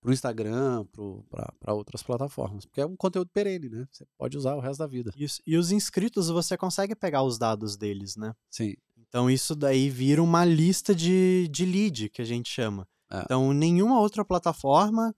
pro Instagram, pra outras plataformas. Porque é um conteúdo perene, né? Você pode usar o resto da vida. isso. E os inscritos, você consegue pegar os dados deles, né? Sim. Então, isso daí vira uma lista de lead, que a gente chama. Então, nenhuma outra plataforma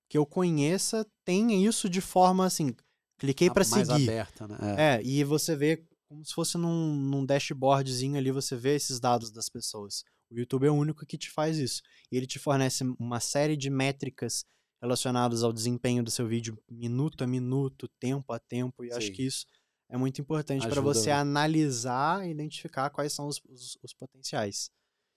que eu conheça tem isso de forma assim, cliquei para seguir. Mais aberta, né? E você vê como se fosse num dashboardzinho ali, você vê esses dados das pessoas. O YouTube é o único que te faz isso. E ele te fornece uma série de métricas relacionadas ao desempenho do seu vídeo, minuto a minuto, tempo a tempo, e acho que isso é muito importante para você analisar e identificar quais são os potenciais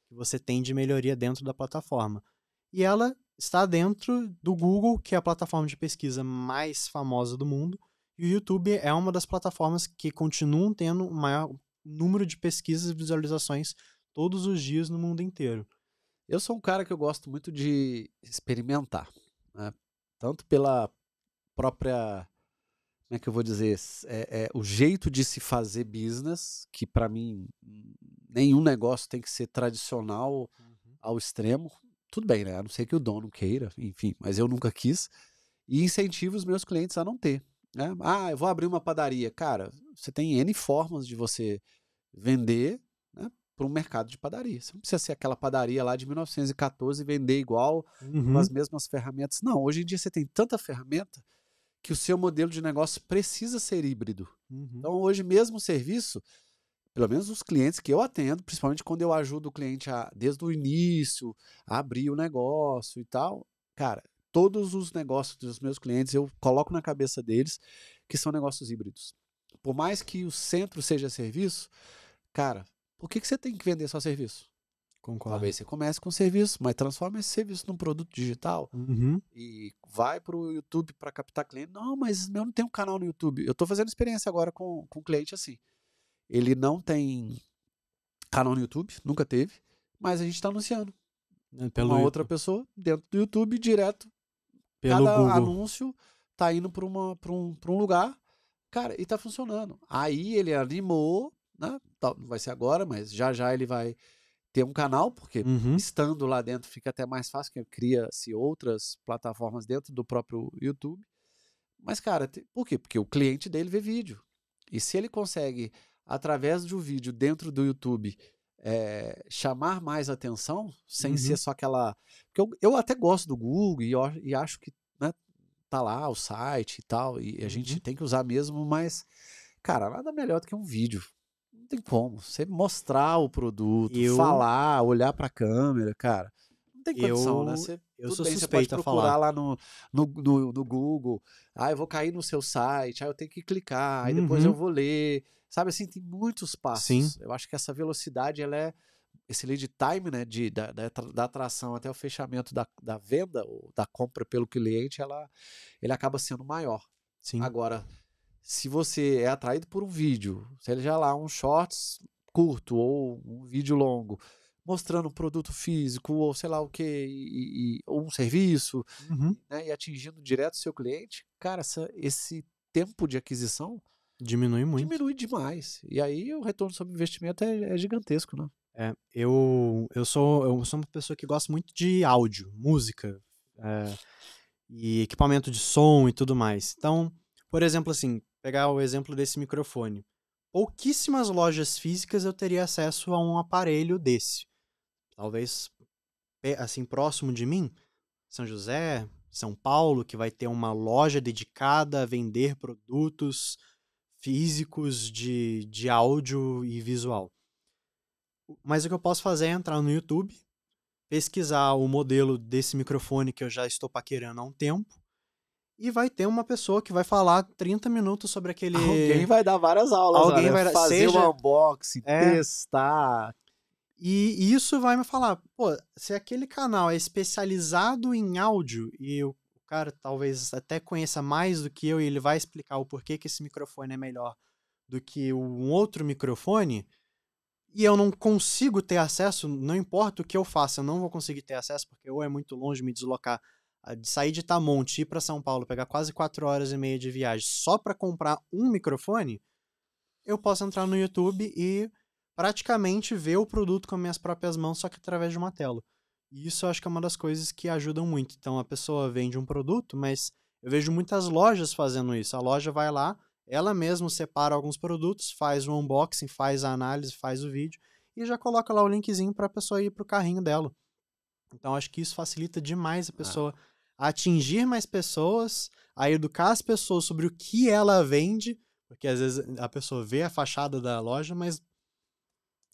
que você tem de melhoria dentro da plataforma. E ela está dentro do Google, que é a plataforma de pesquisa mais famosa do mundo, e o YouTube é uma das plataformas que continuam tendo o maior número de pesquisas e visualizações todos os dias no mundo inteiro. Eu sou um cara que eu gosto muito de experimentar, né? Tanto pela própria, como é que eu vou dizer, o jeito de se fazer business, que para mim nenhum negócio tem que ser tradicional ao extremo. Tudo bem, né? A não ser que o dono queira, enfim, mas eu nunca quis. E incentivo os meus clientes a não ter, né? Eu vou abrir uma padaria. Cara, você tem N formas de você vender, né, para um mercado de padaria. Você não precisa ser aquela padaria lá de 1914 e vender igual, com as mesmas ferramentas. Não, hoje em dia você tem tanta ferramenta que o seu modelo de negócio precisa ser híbrido. Então, hoje mesmo o serviço, pelo menos os clientes que eu atendo, principalmente quando eu ajudo o cliente desde o início, a abrir o negócio e tal, cara, todos os negócios dos meus clientes eu coloco na cabeça deles que são negócios híbridos. Por mais que o centro seja serviço, cara, por que você tem que vender só serviço? Concordo. Talvez você comece com serviço, mas transforma esse serviço num produto digital e vai para o YouTube para captar cliente. Não, mas eu não tenho um canal no YouTube. Eu estou fazendo experiência agora com um cliente assim. Ele não tem canal no YouTube, nunca teve, mas a gente está anunciando. Uma outra pessoa dentro do YouTube, direto. Pelo Cada Google. anúncio tá indo para um lugar, cara, e tá funcionando. Aí ele animou, né? Não vai ser agora, mas já ele vai ter um canal, porque estando lá dentro fica até mais fácil, que cria-se outras plataformas dentro do próprio YouTube. Mas, cara, por quê? Porque o cliente dele vê vídeo. E se ele consegue, através de um vídeo dentro do YouTube, chamar mais atenção, sem ser só aquela... Porque eu até gosto do Google e acho que, né, tá lá o site e tal, e a gente tem que usar mesmo, mas, cara, nada melhor do que um vídeo. Não tem como. Você mostrar o produto, falar, olhar pra câmera, cara. Não tem condição, né? Eu tudo sou bem, você pode suspeito a procurar falar. lá no Google. Eu vou cair no seu site, eu tenho que clicar, aí depois eu vou ler. Sabe assim, tem muitos passos. Sim. Eu acho que essa velocidade, esse lead time, né, da atração até o fechamento da venda, ou da compra pelo cliente, ele acaba sendo maior. Sim. Agora, se você é atraído por um vídeo, seja lá um shorts curto ou um vídeo longo, mostrando um produto físico ou sei lá o que, ou um serviço, Uhum. né, e atingindo direto o seu cliente, cara, esse tempo de aquisição Diminui muito. diminui demais. E aí o retorno sobre investimento é gigantesco, né? Eu sou uma pessoa que gosta muito de áudio, música, e equipamento de som e tudo mais. Então, por exemplo, assim, pegar o exemplo desse microfone. Pouquíssimas lojas físicas eu teria acesso a um aparelho desse. Talvez, assim, próximo de mim, São José, São Paulo, que vai ter uma loja dedicada a vender produtos físicos de áudio e visual. Mas o que eu posso fazer é entrar no YouTube, pesquisar o modelo desse microfone que eu já estou paquerando há um tempo, e vai ter uma pessoa que vai falar 30 minutos sobre aquele... Alguém vai dar várias aulas, Alguém né? vai dar... Fazer um unboxing, É, testar. e isso vai me falar, pô, se aquele canal é especializado em áudio e o cara talvez até conheça mais do que eu e ele vai explicar o porquê que esse microfone é melhor do que um outro microfone, e eu não consigo ter acesso, não importa o que eu faça, eu não vou conseguir ter acesso, porque ou é muito longe me deslocar, de sair de Itamonte, ir para São Paulo, pegar quase 4 horas e meia de viagem só para comprar um microfone, eu posso entrar no YouTube e praticamente ver o produto com as minhas próprias mãos, só que através de uma tela. E isso eu acho que é uma das coisas que ajudam muito. Então a pessoa vende um produto, mas eu vejo muitas lojas fazendo isso. A loja vai lá, ela mesma separa alguns produtos, faz o unboxing, faz a análise, faz o vídeo e já coloca lá o linkzinho para a pessoa ir pro carrinho dela. Então acho que isso facilita demais a pessoa a atingir mais pessoas, a educar as pessoas sobre o que ela vende, porque às vezes a pessoa vê a fachada da loja, mas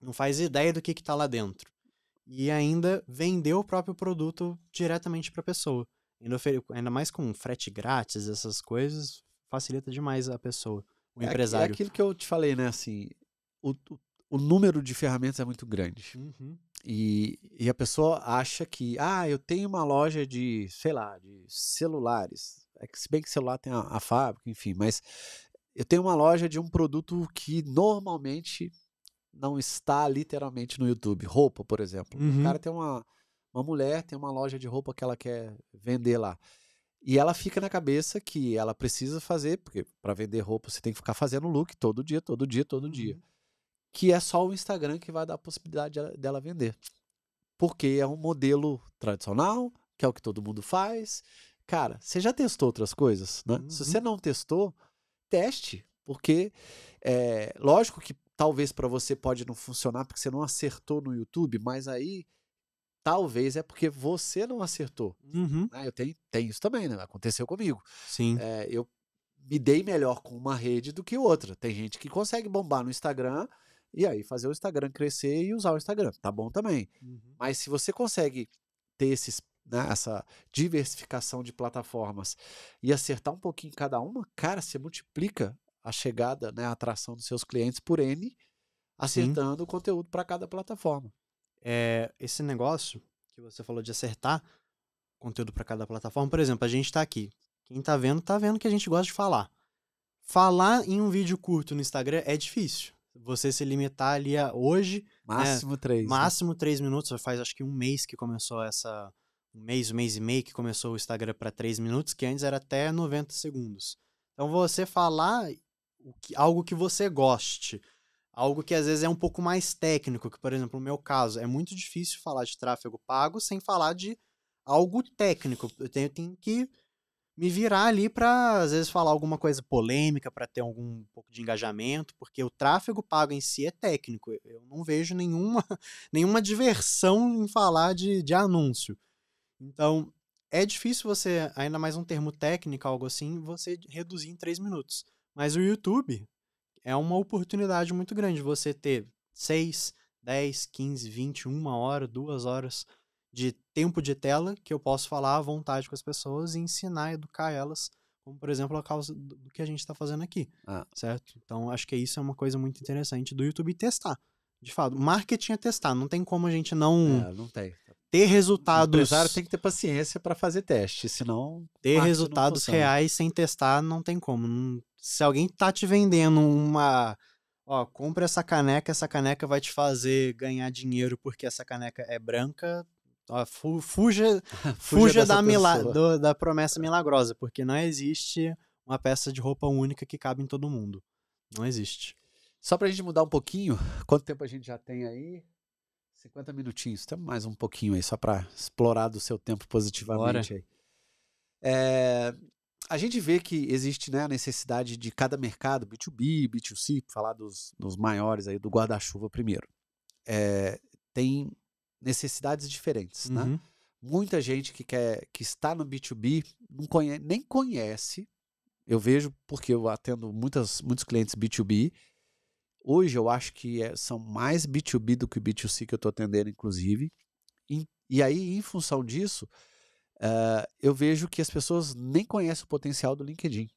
não faz ideia do que tá lá dentro. E ainda vender o próprio produto diretamente para a pessoa. Ainda mais com frete grátis, essas coisas, facilita demais a pessoa, o É empresário. aquilo que eu te falei, né? Assim, o número de ferramentas é muito grande. Uhum. E a pessoa acha que, eu tenho uma loja de, sei lá, de celulares. É que, se bem que celular tem a fábrica, enfim, mas eu tenho uma loja de um produto que normalmente não está literalmente no YouTube. Roupa, por exemplo. O Uhum. cara tem uma mulher tem uma loja de roupa que ela quer vender lá. E ela fica na cabeça que ela precisa fazer, porque para vender roupa você tem que ficar fazendo look todo dia, todo dia, todo dia. Que é só o Instagram que vai dar a possibilidade dela vender. Porque é um modelo tradicional, que é o que todo mundo faz. Cara, você já testou outras coisas, né? Se você não testou, teste. Porque, lógico que talvez para você pode não funcionar porque você não acertou no YouTube, mas aí talvez é porque você não acertou. Uhum. Né? Eu tenho isso também, né? Aconteceu comigo. Sim. Eu me dei melhor com uma rede do que outra. Tem gente que consegue bombar no Instagram e aí fazer o Instagram crescer e usar o Instagram. Tá bom também. Uhum. Mas se você consegue ter essa diversificação de plataformas e acertar um pouquinho em cada uma, cara, você multiplica a chegada, né, a atração dos seus clientes por N, acertando o conteúdo para cada plataforma. Esse negócio que você falou de acertar conteúdo para cada plataforma, por exemplo, a gente tá aqui. Quem tá vendo que a gente gosta de falar. Falar em um vídeo curto no Instagram é difícil. Você se limitar ali a hoje, Máximo 3. máximo 3 minutos, faz acho que um mês que começou um mês e meio que começou o Instagram para 3 minutos, que antes era até 90 segundos. Então você falar algo que você goste, algo que às vezes é um pouco mais técnico, que por exemplo no meu caso, é muito difícil falar de tráfego pago sem falar de algo técnico. Eu tenho que me virar ali para às vezes falar alguma coisa polêmica para ter algum pouco de engajamento, porque o tráfego pago em si é técnico. Eu não vejo nenhuma diversão em falar de anúncio. Então, é difícil você, ainda mais um termo técnico, algo assim, você reduzir em 3 minutos. Mas o YouTube é uma oportunidade muito grande você ter 6, 10, 15, 20, 1 hora, 2 horas de tempo de tela que eu posso falar à vontade com as pessoas e ensinar, educar elas, como por exemplo a causa do que a gente está fazendo aqui, certo? Então acho que isso é uma coisa muito interessante do YouTube testar. De fato, marketing é testar, não tem como a gente não tem. ter resultados... O empresário tem que ter paciência para fazer teste, senão ter resultados reais sem testar não tem como. Se alguém tá te vendendo ó, compra essa caneca vai te fazer ganhar dinheiro porque essa caneca é branca. Ó, Fuja fuja dessa pessoa. da promessa milagrosa, porque não existe uma peça de roupa única que cabe em todo mundo. Não existe. Só pra gente mudar um pouquinho, quanto tempo a gente já tem aí? 50 minutinhos, temos mais um pouquinho aí, só pra explorar do seu tempo Bora. positivamente aí. É, a gente vê que existe, né, a necessidade de cada mercado, B2B, B2C, pra falar dos maiores aí, do guarda-chuva primeiro. Tem necessidades diferentes, né? Uhum. Muita gente que está no B2B nem conhece. Eu vejo porque eu atendo muitos clientes B2B. Hoje eu acho que são mais B2B do que B2C que eu estou atendendo, inclusive. E aí, em função disso, eu vejo que as pessoas nem conhecem o potencial do LinkedIn.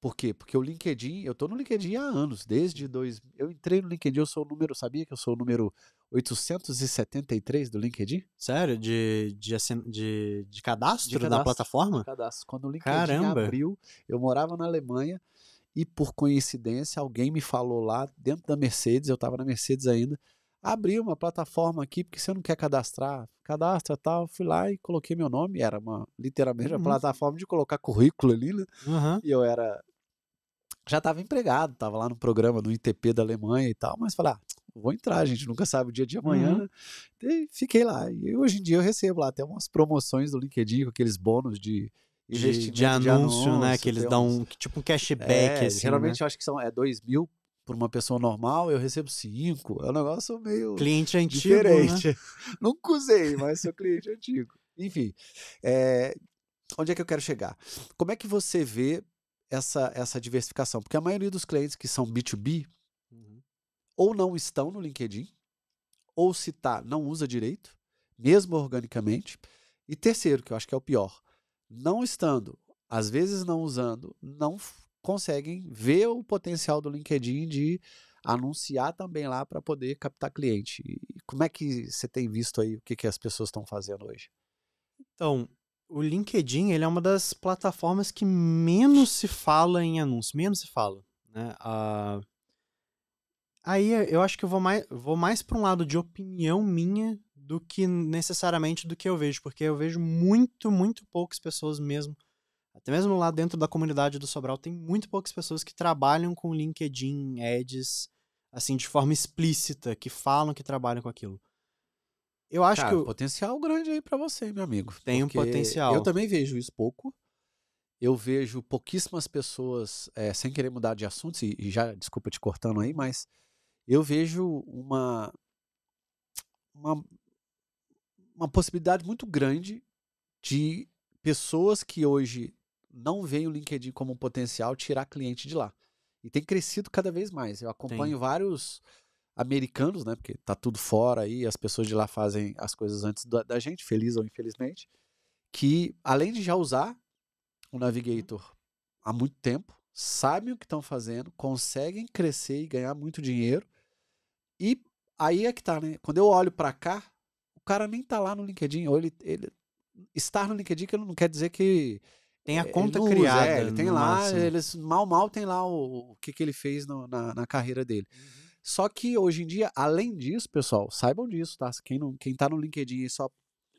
Por quê? Porque o LinkedIn, eu estou no LinkedIn há anos, eu entrei no LinkedIn, sabia que eu sou o número 873 do LinkedIn? Sério? De De cadastro da cadastro, de plataforma? cadastro. Quando o LinkedIn Caramba! abriu, eu morava na Alemanha e por coincidência alguém me falou lá dentro da Mercedes, eu estava na Mercedes ainda, abriu uma plataforma aqui porque você não quer cadastrar, cadastra tal, fui lá e coloquei meu nome, era literalmente uma Uhum. plataforma de colocar currículo ali, né? Uhum. E eu já estava empregado, estava lá no programa do ITP da Alemanha e tal, mas falei, vou entrar, a gente nunca sabe o dia de amanhã, Uhum. né? E fiquei lá. E hoje em dia eu recebo lá até umas promoções do LinkedIn com aqueles bônus de De investimento de anúncio, né? Que anúncio, eles tem dão uns. tipo um cashback, assim, né? Geralmente eu acho que 2.000 por uma pessoa normal, eu recebo 5. É um negócio meio Cliente antigo, né? diferente. Nunca usei, mas sou cliente antigo. Enfim, é, onde é que eu quero chegar? Como é que você vê essa diversificação? Porque a maioria dos clientes que são B2B Uhum. ou não estão no LinkedIn, ou se tá, não usa direito, mesmo organicamente. E terceiro, que eu acho que é o pior, não estando, às vezes não usando, não conseguem ver o potencial do LinkedIn de anunciar também lá para poder captar cliente. E como é que você tem visto aí o que as pessoas estão fazendo hoje? Então, o LinkedIn, ele é uma das plataformas que menos se fala em anúncio, menos se fala, né? Aí eu acho que eu vou mais para um lado de opinião minha do que necessariamente do que eu vejo, porque eu vejo muito poucas pessoas mesmo, até mesmo lá dentro da comunidade do Sobral, tem muito poucas pessoas que trabalham com LinkedIn Ads, assim, de forma explícita, que falam que trabalham com aquilo. Eu acho que Cara, potencial grande aí para você, meu amigo, tem um porque eu potencial. também vejo isso pouco. Eu vejo pouquíssimas pessoas, sem querer mudar de assunto, e já, desculpa te cortando aí, Uhum. mas eu vejo uma, uma possibilidade muito grande de pessoas que hoje não veem o LinkedIn como um potencial tirar cliente de lá. E tem crescido cada vez mais. Eu Tem. acompanho vários americanos, né? Porque tá tudo fora aí, as pessoas de lá fazem as coisas antes da gente, feliz ou infelizmente, que além de já usar o Uhum. Navigator há muito tempo, sabem o que estão fazendo, conseguem crescer e ganhar muito dinheiro. E aí é que tá, né? Quando eu olho para cá, o cara nem tá lá no LinkedIn, ou ele estar no LinkedIn que não quer dizer que Tem a ele conta não usa, criada, ele tem no lá, máximo. eles mal tem lá o que ele fez na carreira dele. Uhum. Só que hoje em dia, além disso, pessoal, saibam disso, tá? Quem tá no LinkedIn só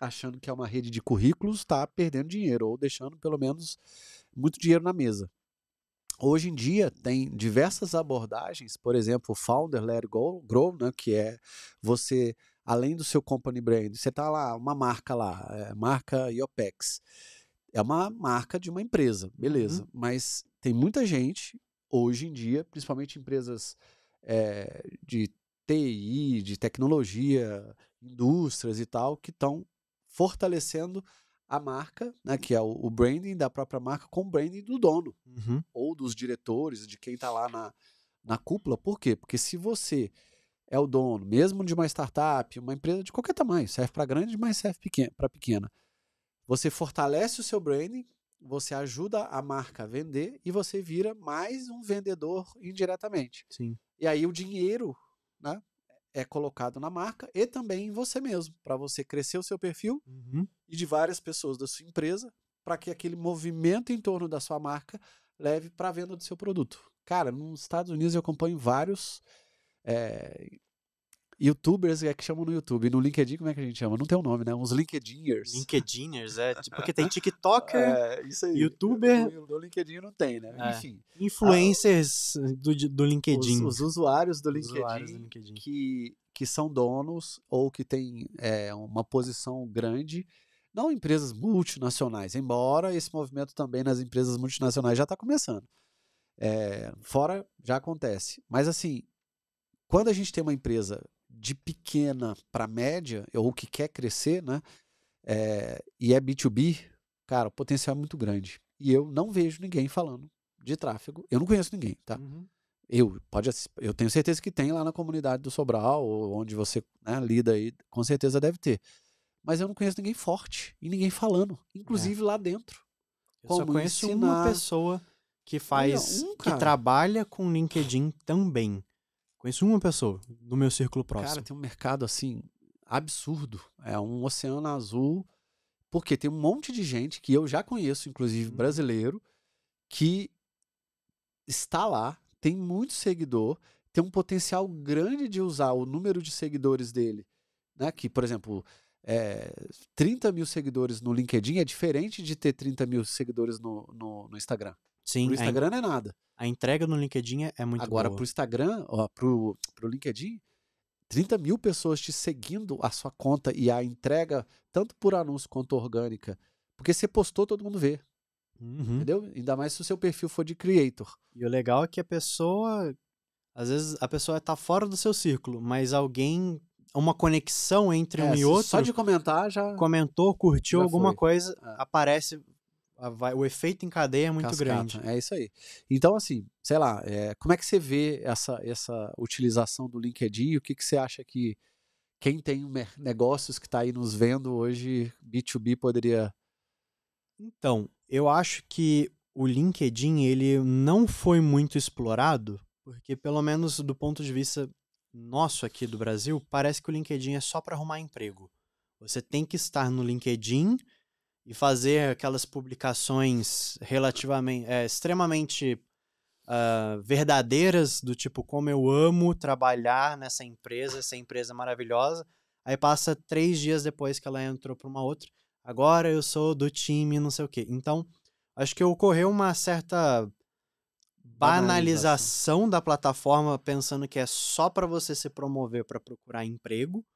achando que é uma rede de currículos, tá perdendo dinheiro, ou deixando pelo menos muito dinheiro na mesa. Hoje em dia tem diversas abordagens, por exemplo, o Founder Let Grow, né, que é você, além do seu company brand, você tá lá, uma marca lá, marca IOPEX. É uma marca de uma empresa, Uhum. beleza. Mas tem muita gente, hoje em dia, principalmente empresas de TI, de tecnologia, indústrias e tal, que estão fortalecendo a marca, né, que é o branding da própria marca, com o branding do dono Uhum. ou dos diretores, de quem está lá na cúpula. Por quê? Porque se você é o dono, mesmo de uma startup, uma empresa de qualquer tamanho, serve para grande, mas serve para pequena. Você fortalece o seu branding, você ajuda a marca a vender e você vira mais um vendedor indiretamente. Sim. E aí o dinheiro, né, é colocado na marca e também em você mesmo, para você crescer o seu perfil Uhum. e de várias pessoas da sua empresa, para que aquele movimento em torno da sua marca leve para a venda do seu produto. Cara, nos Estados Unidos eu acompanho vários YouTubers que chamam no YouTube. E no LinkedIn, como é que a gente chama? Não tem um nome, né? Uns LinkedIners. LinkedIners, porque tem TikToker, Isso aí. YouTuber, No LinkedIn não tem, né? Enfim. influencers do LinkedIn. Os usuários do Os usuários do LinkedIn, LinkedIn. que são donos ou que têm uma posição grande, não empresas multinacionais, embora esse movimento também nas empresas multinacionais já está começando. Fora já acontece. Mas assim, quando a gente tem uma empresa de pequena para média, ou que quer crescer, né? E é B2B, cara, o potencial é muito grande. E eu não vejo ninguém falando de tráfego. Eu não conheço ninguém, tá? Uhum. Eu tenho certeza que tem lá na comunidade do Sobral, ou onde você, né, lida aí, com certeza deve ter. Mas eu não conheço ninguém forte e ninguém falando, inclusive lá dentro. Eu só Como conheço uma ensinar. pessoa que Aí, ó, que cara. trabalha com LinkedIn também. Conheço uma pessoa no meu círculo próximo. Cara, tem um mercado assim absurdo. É um oceano azul, porque tem um monte de gente que eu já conheço, inclusive brasileiro, que está lá, tem muito seguidor, tem um potencial grande de usar o número de seguidores dele, né? Que, por exemplo, 30 mil seguidores no LinkedIn é diferente de ter 30 mil seguidores no Instagram. Sim, Pro Instagram não é nada. a entrega no LinkedIn é muito Agora, boa. pro Instagram, pro LinkedIn, 30 mil pessoas te seguindo a sua conta e a entrega, tanto por anúncio quanto orgânica, porque você postou, todo mundo vê. Uhum. Entendeu? Ainda mais se o seu perfil for de creator. E o legal é que às vezes a pessoa tá fora do seu círculo, mas uma conexão entre um e outro, só de comentar já comentou, curtiu já alguma foi. coisa, aparece, o efeito em cadeia é muito cascata. grande. É isso aí. Então, assim, sei lá, como é que você vê essa utilização do LinkedIn e o que você acha que quem tem negócios que está aí nos vendo hoje, B2B, poderia... Então, eu acho que o LinkedIn ele não foi muito explorado, porque pelo menos do ponto de vista nosso aqui do Brasil, parece que o LinkedIn é só para arrumar emprego. Você tem que estar no LinkedIn e fazer aquelas publicações extremamente verdadeiras, do tipo, como eu amo trabalhar nessa empresa, essa empresa maravilhosa. Aí passa 3 dias depois que ela entrou para uma outra. Agora eu sou do time não sei o quê. Então, acho que ocorreu uma certa banalização da plataforma, pensando que é só para você se promover para procurar emprego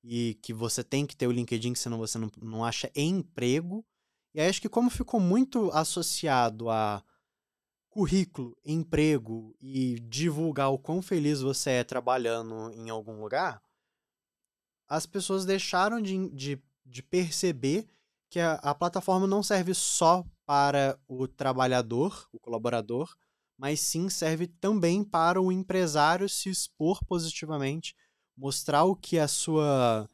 e que você tem que ter o LinkedIn, senão você não acha emprego. E aí acho que como ficou muito associado a currículo, emprego e divulgar o quão feliz você é trabalhando em algum lugar, as pessoas deixaram de perceber que a plataforma não serve só para o trabalhador, o colaborador, mas sim serve também para o empresário se expor positivamente, mostrar o que a sua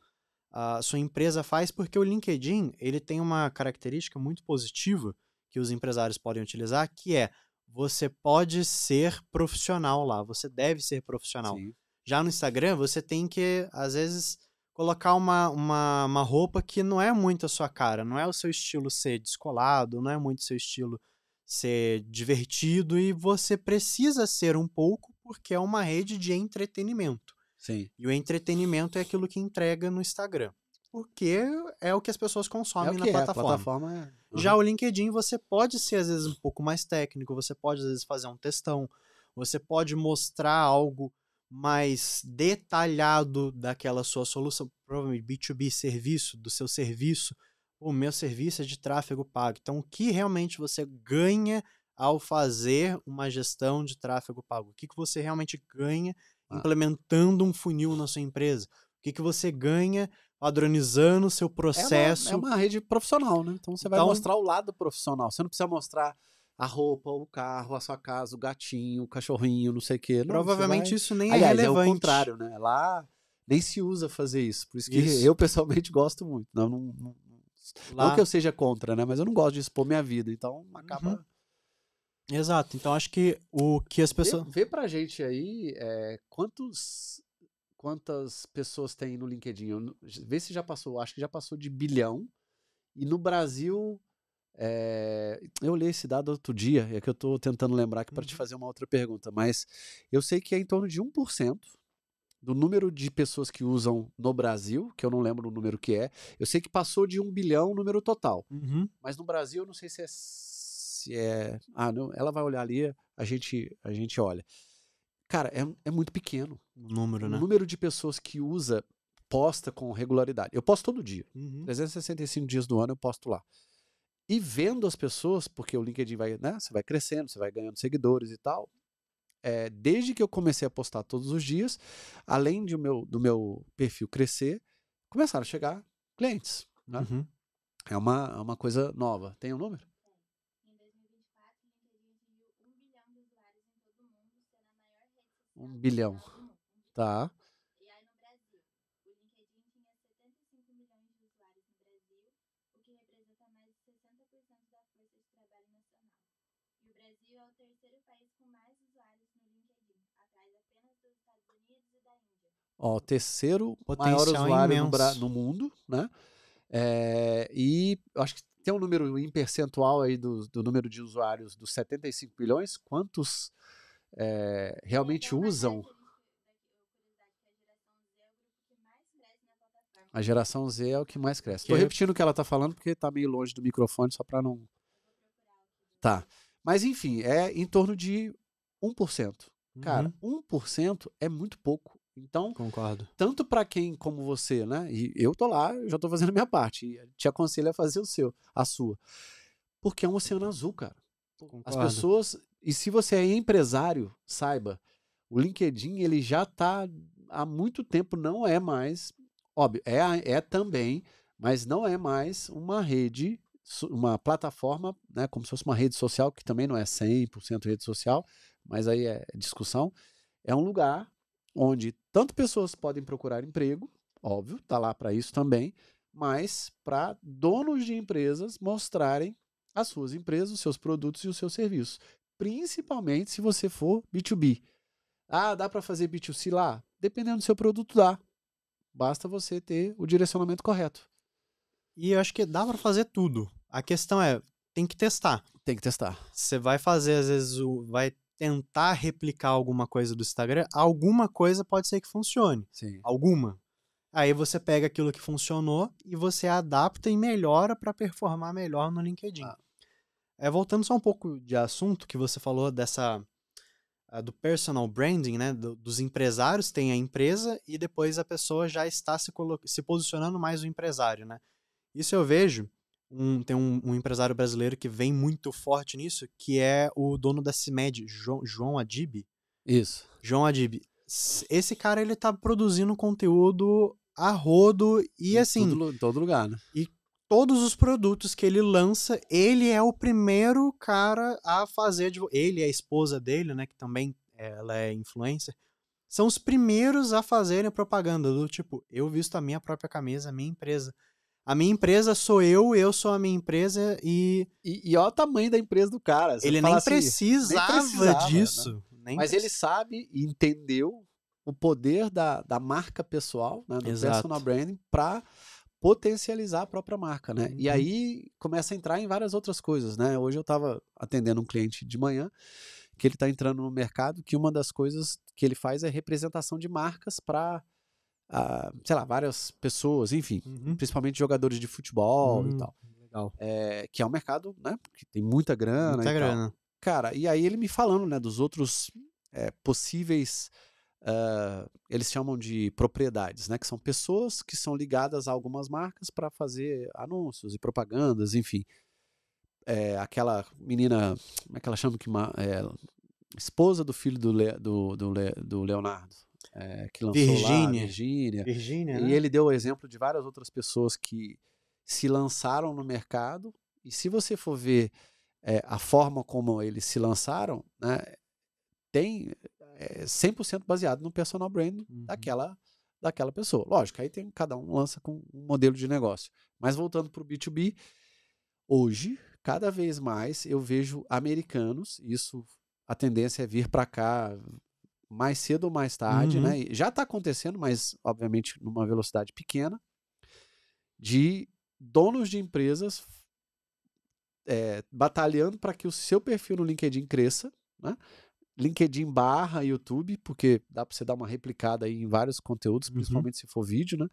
empresa faz, porque o LinkedIn ele tem uma característica muito positiva que os empresários podem utilizar, que é você pode ser profissional lá, você deve ser profissional. Sim. Já no Instagram, você tem que, às vezes, colocar uma roupa que não é muito a sua cara, não é o seu estilo ser descolado, não é muito o seu estilo ser divertido, e você precisa ser um pouco porque é uma rede de entretenimento. Sim. E o entretenimento é aquilo que entrega no Instagram, porque é o que as pessoas consomem na plataforma. A plataforma Já o LinkedIn, você pode ser, às vezes, um pouco mais técnico, você pode, às vezes, fazer um textão, você pode mostrar algo mais detalhado daquela sua solução, provavelmente B2B serviço, do seu serviço. O meu serviço é de tráfego pago. Então, o que realmente você ganha ao fazer uma gestão de tráfego pago? O que você realmente ganha implementando um funil na sua empresa? O que você ganha padronizando o seu processo? É uma rede profissional, né? Então você vai mostrar o lado profissional. Você não precisa mostrar a roupa, o carro, a sua casa, o gatinho, o cachorrinho, não sei o quê. Não, provavelmente isso nem Aliás, é relevante. É o contrário, né? Lá nem se usa fazer isso. Por isso que eu pessoalmente gosto muito. Não que eu seja contra, né? Mas eu não gosto de expor minha vida. Então acaba... Exato. Então acho que o que as pessoas... Vê pra gente aí quantas pessoas tem no LinkedIn. Vê se já passou. Acho que já passou de 1 bilhão. E no Brasil, Eu li esse dado outro dia, é que eu estou tentando lembrar aqui para te fazer uma outra pergunta, mas eu sei que é em torno de 1% do número de pessoas que usam no Brasil, que eu não lembro o número que é. Eu sei que passou de 1 bilhão o número total, mas no Brasil eu não sei se é... não, ela vai olhar ali, a gente olha. Cara, é muito pequeno. O número, O né? número de pessoas que posta com regularidade. Eu posto todo dia. 365 dias do ano eu posto lá. E vendo as pessoas, porque o LinkedIn vai, né? Você vai crescendo, você vai ganhando seguidores e tal. Desde que eu comecei a postar todos os dias, além do meu perfil crescer, começaram a chegar clientes. Né? É uma coisa nova. Tem um número? Em 2024, o LinkedIn atingiu 1 bilhão de usuários em todo o mundo, sendo a maior rede social 1 bilhão. do mundo. Tá. E aí no Brasil, o LinkedIn tinha 75 milhões de usuários no Brasil, o que representa mais de 60% da força de trabalho nacional. E o Brasil é o terceiro país com mais usuários no LinkedIn, atrás apenas dos Estados Unidos e da Índia. Ó, o terceiro maior Potencial usuário imenso. no mundo, né? E eu acho que tem um número em percentual aí do número de usuários dos 75 bilhões. Quantos realmente usam? A geração Z é o que mais cresce. Estou repetindo o que ela está falando porque está meio longe do microfone, só para não... Tá. Mas enfim, é em torno de 1%. Cara, 1% é muito pouco. Então, concordo. Tanto para quem como você, né? E eu tô lá, eu já tô fazendo a minha parte. E te aconselho a fazer a sua. Porque é um oceano azul, cara. Concordo. As pessoas... E se você é empresário, saiba, o LinkedIn, ele já tá há muito tempo, não é mais... Óbvio, é também, mas não é mais uma rede, uma plataforma, né? Como se fosse uma rede social, que também não é 100% rede social, mas aí é discussão. É um lugar onde tanto pessoas podem procurar emprego, óbvio, tá lá para isso também, mas para donos de empresas mostrarem as suas empresas, os seus produtos e os seus serviços. Principalmente se você for B2B. Dá para fazer B2C lá? Dependendo do seu produto, dá. Basta você ter o direcionamento correto. E eu acho que dá para fazer tudo. A questão é, tem que testar. Tem que testar. Você vai fazer, às vezes, vai tentar replicar alguma coisa do Instagram, alguma coisa pode ser que funcione. Sim. Alguma. Aí você pega aquilo que funcionou e você adapta e melhora para performar melhor no LinkedIn. Voltando só um pouco de assunto que você falou do personal branding, né? Dos empresários, tem a empresa e depois a pessoa já está se posicionando mais o empresário, né? Isso eu vejo, tem um empresário brasileiro que vem muito forte nisso, que é o dono da CIMED, João Adib. Isso. João Adib. Esse cara, ele tá produzindo conteúdo a rodo e assim... Em todo lugar, né? E todos os produtos que ele lança, ele é o primeiro cara a fazer... Ele e a esposa dele, né, que também ela é influencer, são os primeiros a fazerem propaganda do tipo, eu visto a minha própria camisa, a minha empresa. A minha empresa sou eu sou a minha empresa e olha o tamanho da empresa do cara. Você ele fala nem assim, precisava disso. Né? Mas ele sabe e entendeu o poder da marca pessoal, né, do personal branding, para potencializar a própria marca, né? E aí começa a entrar em várias outras coisas, né? Hoje eu estava atendendo um cliente de manhã que ele está entrando no mercado, que uma das coisas que ele faz é representação de marcas para, sei lá, várias pessoas, enfim, principalmente jogadores de futebol e tal. Legal. Que é um mercado, né, que tem muita grana Muita grana. Tal. Cara, e aí ele me falando, né, dos outros possíveis, eles chamam de propriedades, né, que são pessoas que são ligadas a algumas marcas para fazer anúncios e propagandas, enfim. Aquela menina, como é que ela chama? Esposa do filho do Leonardo, que lançou lá, Virgínia. Virgínia, E né? ele deu o exemplo de várias outras pessoas que se lançaram no mercado, e se você for ver a forma como eles se lançaram, né, tem 100% baseado no personal branding daquela pessoa. Lógico, aí cada um lança com um modelo de negócio. Mas voltando para o B2B, hoje, cada vez mais eu vejo americanos, a tendência é vir para cá mais cedo ou mais tarde, né? E já está acontecendo, mas obviamente numa velocidade pequena, de donos de empresas batalhando para que o seu perfil no LinkedIn cresça, né? LinkedIn/YouTube, porque dá para você dar uma replicada aí em vários conteúdos, principalmente se for vídeo, né?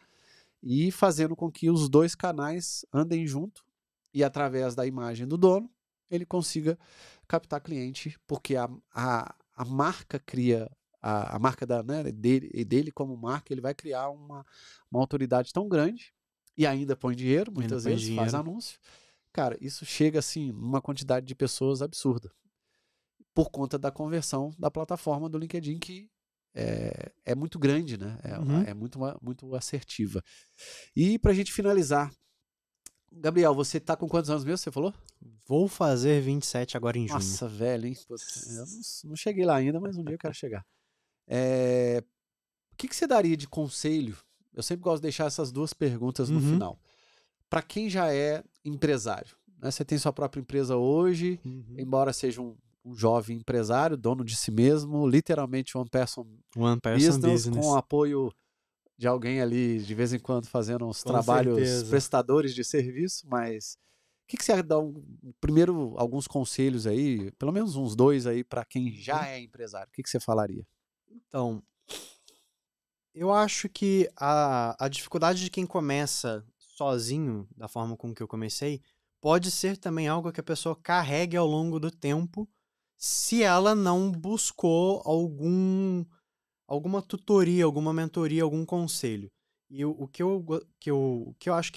E fazendo com que os dois canais andem junto e através da imagem do dono, ele consiga captar cliente, porque a marca cria, a marca dele como marca, ele vai criar uma autoridade tão grande e ainda põe dinheiro, muitas vezes, faz anúncio. Cara, isso chega assim, uma quantidade de pessoas absurda, por conta da conversão da plataforma do LinkedIn, que é muito grande, né? É muito assertiva. E pra gente finalizar, Gabriel, você tá com quantos anos mesmo, você falou? Vou fazer 27 agora em junho. Nossa, velho, hein? Pô, eu não cheguei lá ainda, mas um dia eu quero chegar. O que você daria de conselho? Eu sempre gosto de deixar essas duas perguntas no final. Para quem já é empresário, né? Você tem sua própria empresa hoje, embora seja um jovem empresário, dono de si mesmo, literalmente one person business, com o apoio de alguém ali, de vez em quando, fazendo uns trabalhos prestadores de serviço, mas o que você dá primeiro alguns conselhos aí, pelo menos uns 2 aí, para quem já é empresário? O que você falaria? Então, eu acho que a dificuldade de quem começa sozinho, da forma com que eu comecei, pode ser também algo que a pessoa carregue ao longo do tempo, se ela não buscou alguma tutoria, alguma mentoria, algum conselho. E o que eu acho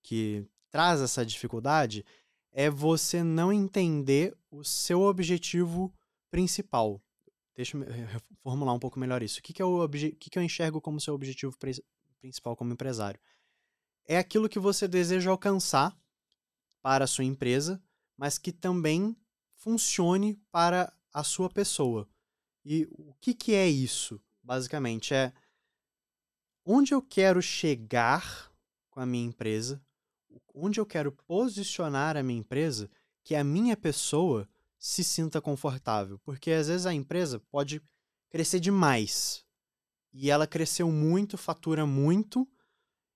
que traz essa dificuldade é você não entender o seu objetivo principal. Deixa eu reformular um pouco melhor isso. O que eu enxergo como seu objetivo principal como empresário? É aquilo que você deseja alcançar para a sua empresa, mas que também funcione para a sua pessoa. E o que é isso? Basicamente, é onde eu quero chegar com a minha empresa, onde eu quero posicionar a minha empresa, que a minha pessoa se sinta confortável. Porque às vezes a empresa pode crescer demais. E ela cresceu muito, fatura muito,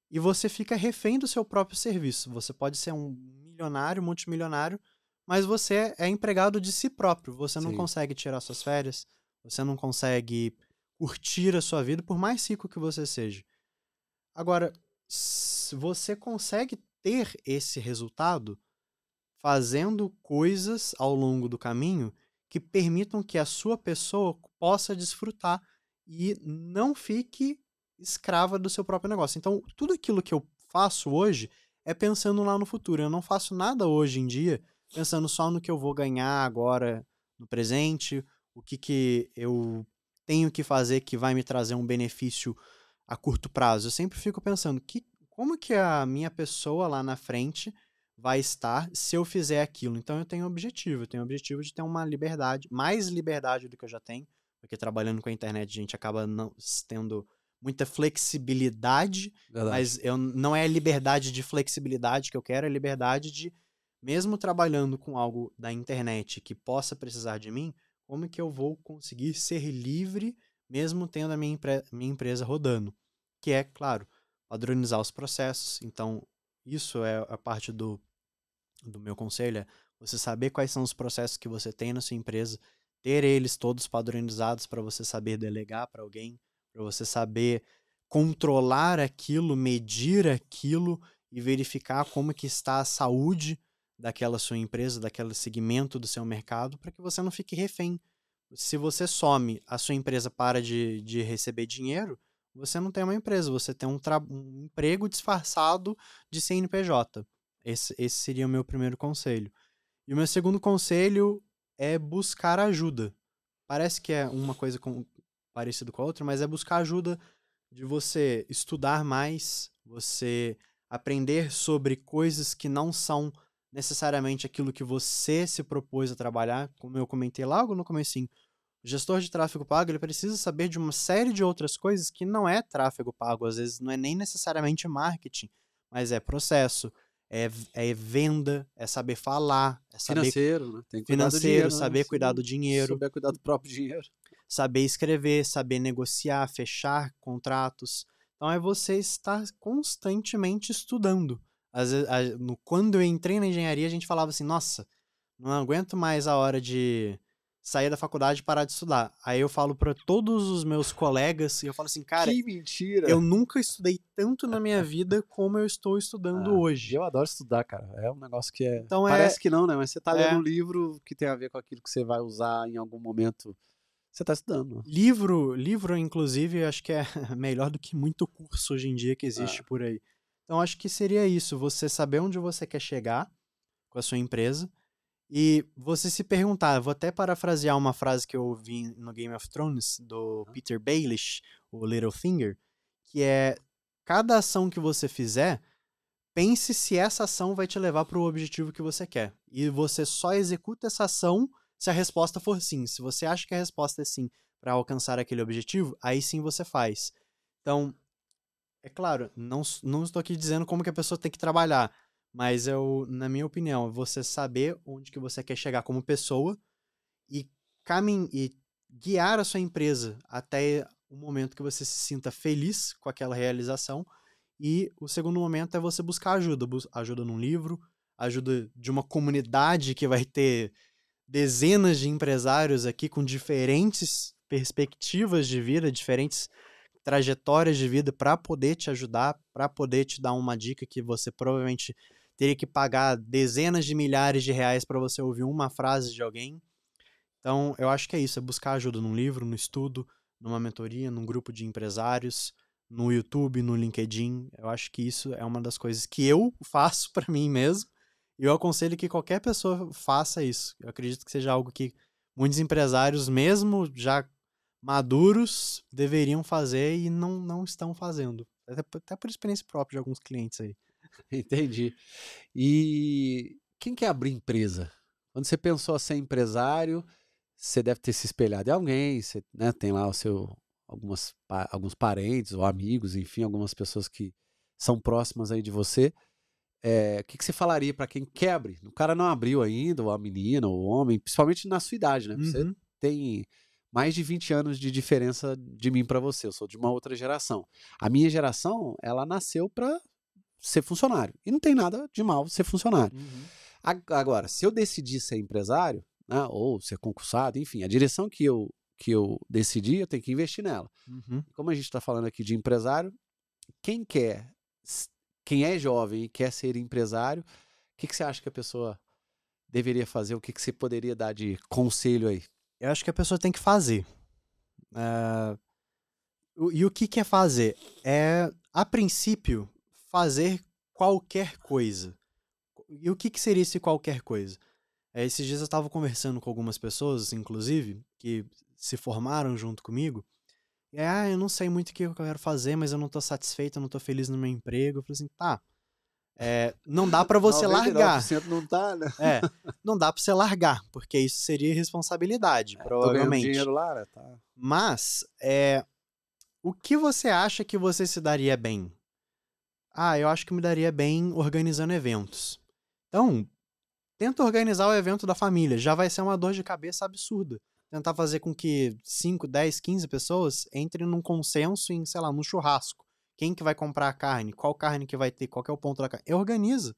e você fica refém do seu próprio serviço. Você pode ser um milionário, multimilionário, mas você é empregado de si próprio. Você não consegue tirar suas férias, você não consegue curtir a sua vida, por mais rico que você seja. Agora, você consegue ter esse resultado fazendo coisas ao longo do caminho que permitam que a sua pessoa possa desfrutar e não fique escrava do seu próprio negócio. Então, tudo aquilo que eu faço hoje é pensando lá no futuro. Eu não faço nada hoje em dia pensando só no que eu vou ganhar agora no presente, o que eu tenho que fazer que vai me trazer um benefício a curto prazo. Eu sempre fico pensando, como que a minha pessoa lá na frente vai estar se eu fizer aquilo? Então eu tenho um objetivo. Eu tenho o objetivo de ter uma liberdade, mais liberdade do que eu já tenho, porque trabalhando com a internet a gente acaba não tendo muita flexibilidade, mas não é a liberdade de flexibilidade que eu quero, é a liberdade de, mesmo trabalhando com algo da internet que possa precisar de mim, como que eu vou conseguir ser livre mesmo tendo a minha empresa rodando? Que é, claro, padronizar os processos. Então, isso é a parte do meu conselho, é você saber quais são os processos que você tem na sua empresa, ter eles todos padronizados para você saber delegar para alguém, para você saber controlar aquilo, medir aquilo e verificar como que está a saúde daquela sua empresa, daquele segmento do seu mercado, para que você não fique refém. Se você some, a sua empresa para de receber dinheiro, você não tem uma empresa, você tem um emprego disfarçado de CNPJ. Esse seria o meu primeiro conselho. E o meu segundo conselho é buscar ajuda. Parece que é uma coisa parecida com a outra, mas é buscar ajuda de você estudar mais, você aprender sobre coisas que não são necessariamente aquilo que você se propôs a trabalhar. Como eu comentei logo no comecinho, o gestor de tráfego pago, ele precisa saber de uma série de outras coisas que não é tráfego pago, às vezes não é nem necessariamente marketing, mas é processo, é venda, é saber falar, é saber financeiro, né? Tem que cuidar do financeiro, dinheiro, saber né? cuidar do dinheiro, Saber cuidar do próprio dinheiro. saber escrever, saber negociar, fechar contratos. Então é você estar constantemente estudando. Às vezes, quando eu entrei na engenharia, a gente falava assim, nossa, não aguento mais a hora de sair da faculdade e parar de estudar. Aí eu falo para todos os meus colegas, e eu falo assim, cara, Que mentira! eu nunca estudei tanto na minha vida como eu estou estudando hoje. Eu adoro estudar, cara. É um negócio que Então parece que não, né? Mas você tá lendo é- um livro que tem a ver com aquilo que você vai usar em algum momento. Você tá estudando. Né? Livro, inclusive, acho que é melhor do que muito curso hoje em dia que existe Ah. por aí. Então, acho que seria isso, você saber onde você quer chegar com a sua empresa e você se perguntar, vou até parafrasear uma frase que eu ouvi no Game of Thrones, do Peter Baelish, o Littlefinger, que é, cada ação que você fizer, pense se essa ação vai te levar para o objetivo que você quer. E você só executa essa ação se a resposta for sim. Se você acha que a resposta é sim para alcançar aquele objetivo, aí sim você faz. Então, é claro, não estou aqui dizendo como que a pessoa tem que trabalhar, mas na minha opinião, você saber onde que você quer chegar como pessoa e e guiar a sua empresa até o momento que você se sinta feliz com aquela realização. E o segundo momento é você buscar ajuda. Ajuda num livro, ajuda de uma comunidade que vai ter dezenas de empresários aqui com diferentes perspectivas de vida, diferentes trajetórias de vida para poder te ajudar, para poder te dar uma dica que você provavelmente teria que pagar dezenas de milhares de reais para você ouvir uma frase de alguém. Então, eu acho que é isso, é buscar ajuda num livro, no estudo, numa mentoria, num grupo de empresários, no YouTube, no LinkedIn. Eu acho que isso é uma das coisas que eu faço para mim mesmo. E eu aconselho que qualquer pessoa faça isso. Eu acredito que seja algo que muitos empresários, mesmo já maduros, deveriam fazer e não estão fazendo. Até por experiência própria de alguns clientes aí. Entendi. E quem quer abrir empresa? Quando você pensou a ser empresário, você deve ter se espelhado em alguém, você, né, tem lá alguns parentes ou amigos, enfim, algumas pessoas que são próximas aí de você. O que você falaria para quem quer abrir? O cara não abriu ainda, ou a menina, ou o homem, principalmente na sua idade, né? Você tem mais de 20 anos de diferença de mim para você, eu sou de uma outra geração. A minha geração, ela nasceu para ser funcionário. E não tem nada de mal ser funcionário. Agora, se eu decidir ser empresário, né, ou ser concursado, enfim, a direção que eu decidi, eu tenho que investir nela. Como a gente está falando aqui de empresário, quem é jovem e quer ser empresário, o que você acha que a pessoa deveria fazer? O que você poderia dar de conselho aí? Eu acho que a pessoa tem que fazer. E o que é fazer? É, a princípio, fazer qualquer coisa. E o que seria esse qualquer coisa? Esses dias eu estava conversando com algumas pessoas, inclusive, que se formaram junto comigo. E eu não sei muito o que eu quero fazer, mas eu não tô satisfeito, eu não tô feliz no meu emprego. Eu falei assim, tá. Não dá pra você largar. 99% não tá, né? Não dá pra você largar, porque isso seria irresponsabilidade, provavelmente. Tô ganhando dinheiro lá, né? Tá. Mas, o que você acha que você se daria bem? Eu acho que me daria bem organizando eventos. Então, tenta organizar o evento da família. Já vai ser uma dor de cabeça absurda. Tentar fazer com que 5, 10, 15 pessoas entrem num consenso em, sei lá, num churrasco. Quem que vai comprar a carne? Qual carne que vai ter? Qual que é o ponto da carne? Organiza.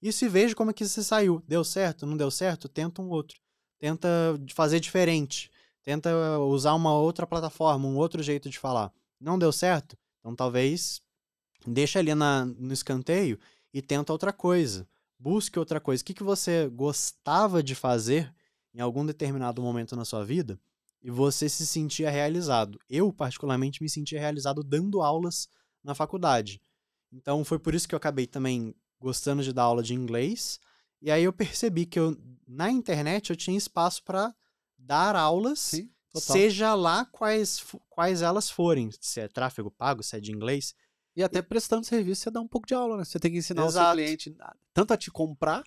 E se veja como é que você saiu. Deu certo? Não deu certo? Tenta um outro. Tenta fazer diferente. Tenta usar uma outra plataforma, um outro jeito de falar. Não deu certo? Então talvez deixa ali no escanteio e tenta outra coisa. Busque outra coisa. O que você gostava de fazer em algum determinado momento na sua vida e você se sentia realizado. Eu, particularmente, me sentia realizado dando aulas na faculdade. Então, foi por isso que eu acabei também gostando de dar aula de inglês. E aí eu percebi que na internet eu tinha espaço para dar aulas, Sim, seja lá quais elas forem. Se é tráfego pago, se é de inglês. E até prestando serviço, você dá um pouco de aula, né? Você tem que ensinar o seu Exato. cliente tanto a te comprar,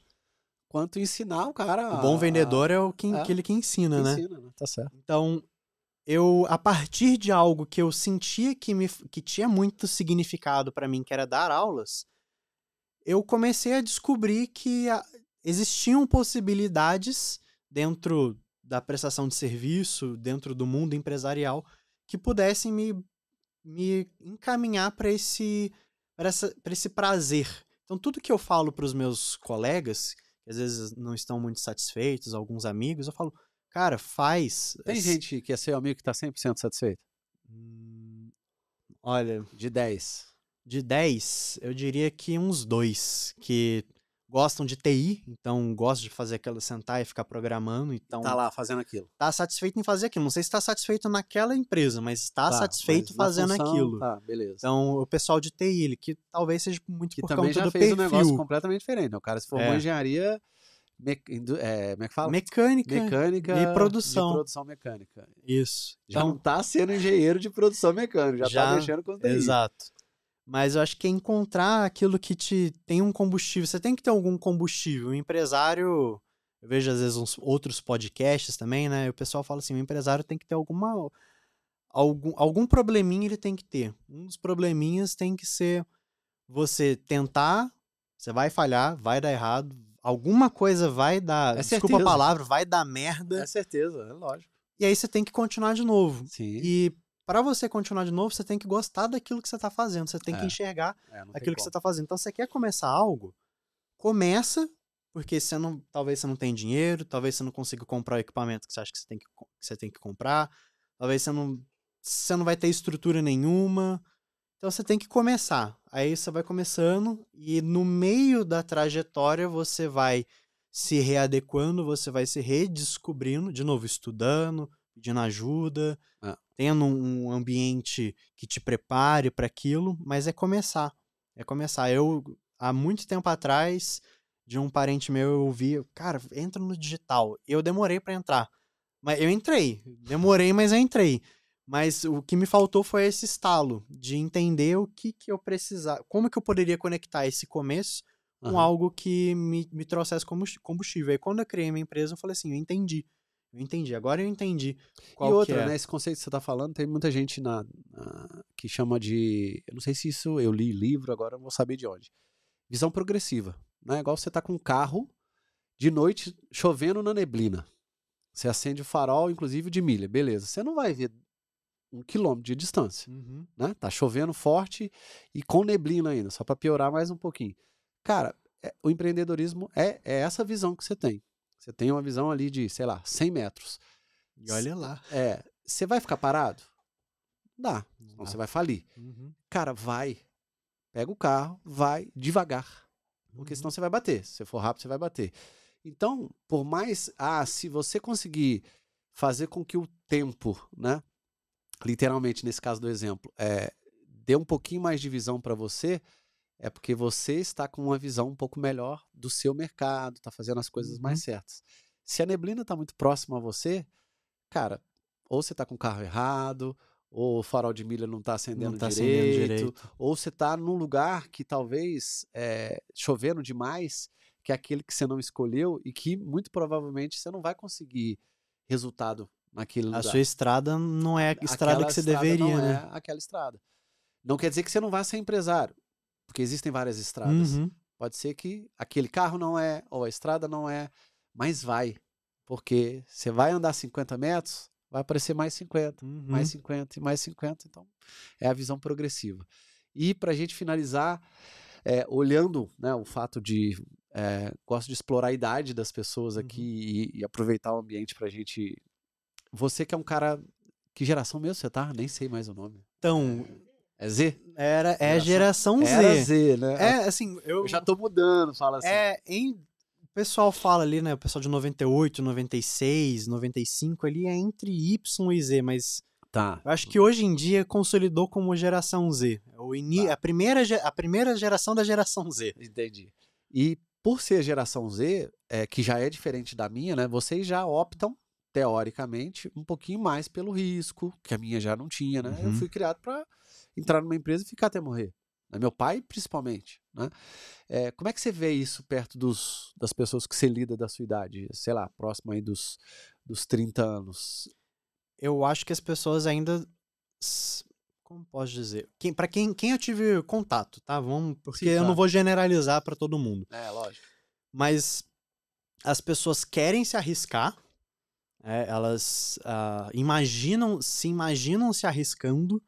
quanto ensinar o cara. O bom vendedor é aquele que ensina, né? Ensina, né? Tá certo. Então, a partir de algo que eu sentia que tinha muito significado para mim, que era dar aulas, eu comecei a descobrir que existiam possibilidades dentro da prestação de serviço, dentro do mundo empresarial, que pudessem me encaminhar para esse prazer. Então, tudo que eu falo para os meus colegas, que às vezes não estão muito satisfeitos, alguns amigos, eu falo, cara, faz. Tem gente que é seu amigo que tá 100% satisfeito? Olha, De 10. de 10, eu diria que uns 2, que gostam de TI, então gostam de fazer aquela, sentar e ficar programando, então Tá lá fazendo aquilo. tá satisfeito em fazer aquilo. Não sei se tá satisfeito naquela empresa, mas está Tá, satisfeito mas na fazendo função, aquilo. Tá, beleza. Então, o pessoal de TI, ele, que talvez seja muito Que por também conta já do fez um perfil. negócio completamente diferente, né? O cara se formou em É. engenharia, como é que fala? Mecânica e produção. De produção mecânica. Isso. Já Então, não tá sendo engenheiro de produção mecânica, já tá mexendo com TI. Exato. Mas eu acho que é encontrar aquilo que te tem um combustível. Você tem que ter algum combustível. O empresário, eu vejo às vezes uns outros podcasts também, né? E o pessoal fala assim, o empresário tem que ter algum probleminha ele tem que ter. Um dos probleminhas tem que ser você tentar, você vai falhar, vai dar errado, alguma coisa vai dar, É desculpa a certeza. palavra, vai dar merda. É certeza, é lógico. E aí você tem que continuar de novo. Sim. E para você continuar de novo, você tem que gostar daquilo que você tá fazendo. Você tem que enxergar não tem aquilo que como. você tá fazendo. Então, você quer começar algo? Começa, porque talvez você não tenha dinheiro, talvez você não consiga comprar o equipamento que você acha que você tem que comprar, talvez você não vai ter estrutura nenhuma. Então, você tem que começar. Aí você vai começando e no meio da trajetória você vai se readequando, você vai se redescobrindo, de novo, estudando, pedindo ajuda, tendo um ambiente que te prepare para aquilo, mas é começar. É começar. Eu, há muito tempo atrás, de um parente meu, eu ouvi, cara, entra no digital. Eu demorei para entrar. Mas eu entrei. Demorei, mas eu entrei. Mas o que me faltou foi esse estalo de entender o que eu precisava, como que eu poderia conectar esse começo com algo que me trouxesse combustível. Aí quando eu criei minha empresa, eu falei assim, eu entendi, agora eu entendi qual E outra, que é. né, esse conceito que você tá falando, tem muita gente que chama de, eu não sei se isso, eu li livro, agora eu não vou saber de onde, visão progressiva, né, igual você tá com um carro, de noite, chovendo na neblina, você acende o farol, inclusive de milha, beleza, você não vai ver 1 quilômetro de distância, né, tá chovendo forte e com neblina ainda, só para piorar mais um pouquinho. Cara, o empreendedorismo é essa visão que você tem. Você tem uma visão ali de, sei lá, 100 metros. E olha lá. Você vai ficar parado? Dá. Senão você vai falir. Cara, vai. Pega o carro, vai devagar. Porque senão você vai bater. Se você for rápido, você vai bater. Então, por mais... se você conseguir fazer com que o tempo, né? Literalmente, nesse caso do exemplo, dê um pouquinho mais de visão para você... É porque você está com uma visão um pouco melhor do seu mercado, está fazendo as coisas mais certas. Se a neblina está muito próxima a você, cara, ou você está com o carro errado, ou o farol de milha não está acendendo direito, ou você está num lugar que talvez chovendo demais, que é aquele que você não escolheu e que muito provavelmente você não vai conseguir resultado naquele lugar. A sua estrada não é a estrada que você deveria, não né? é aquela estrada. Não quer dizer que você não vá ser empresário. Porque existem várias estradas. Pode ser que aquele carro não é, ou a estrada não é, mas vai. Porque você vai andar 50 metros, vai aparecer mais 50, mais 50 e mais 50. Então, é a visão progressiva. E para a gente finalizar, olhando, né, o fato de... gosto de explorar a idade das pessoas aqui e aproveitar o ambiente para a gente... Você que é um cara... Que geração mesmo você tá? Nem sei mais o nome. Então... É Z? Geração Z. Era Z, né? Assim, eu já tô mudando, fala assim. O pessoal fala ali, né? O pessoal de 98, 96, 95 ali é entre Y e Z, mas tá. Eu acho que hoje em dia consolidou como geração Z. A primeira geração da geração Z. Entendi. E por ser geração Z, que já é diferente da minha, né? Vocês já optam, teoricamente, um pouquinho mais pelo risco, que a minha já não tinha, né? Eu fui criado para entrar numa empresa e ficar até morrer. Meu pai, principalmente, né? Como é que você vê isso perto das pessoas que você lida da sua idade? Sei lá, próximo aí dos 30 anos. Eu acho que as pessoas ainda... Como posso dizer? Para quem eu tive contato, tá? Porque eu não vou generalizar para todo mundo. Lógico. Mas as pessoas querem se arriscar, elas se imaginam se arriscando,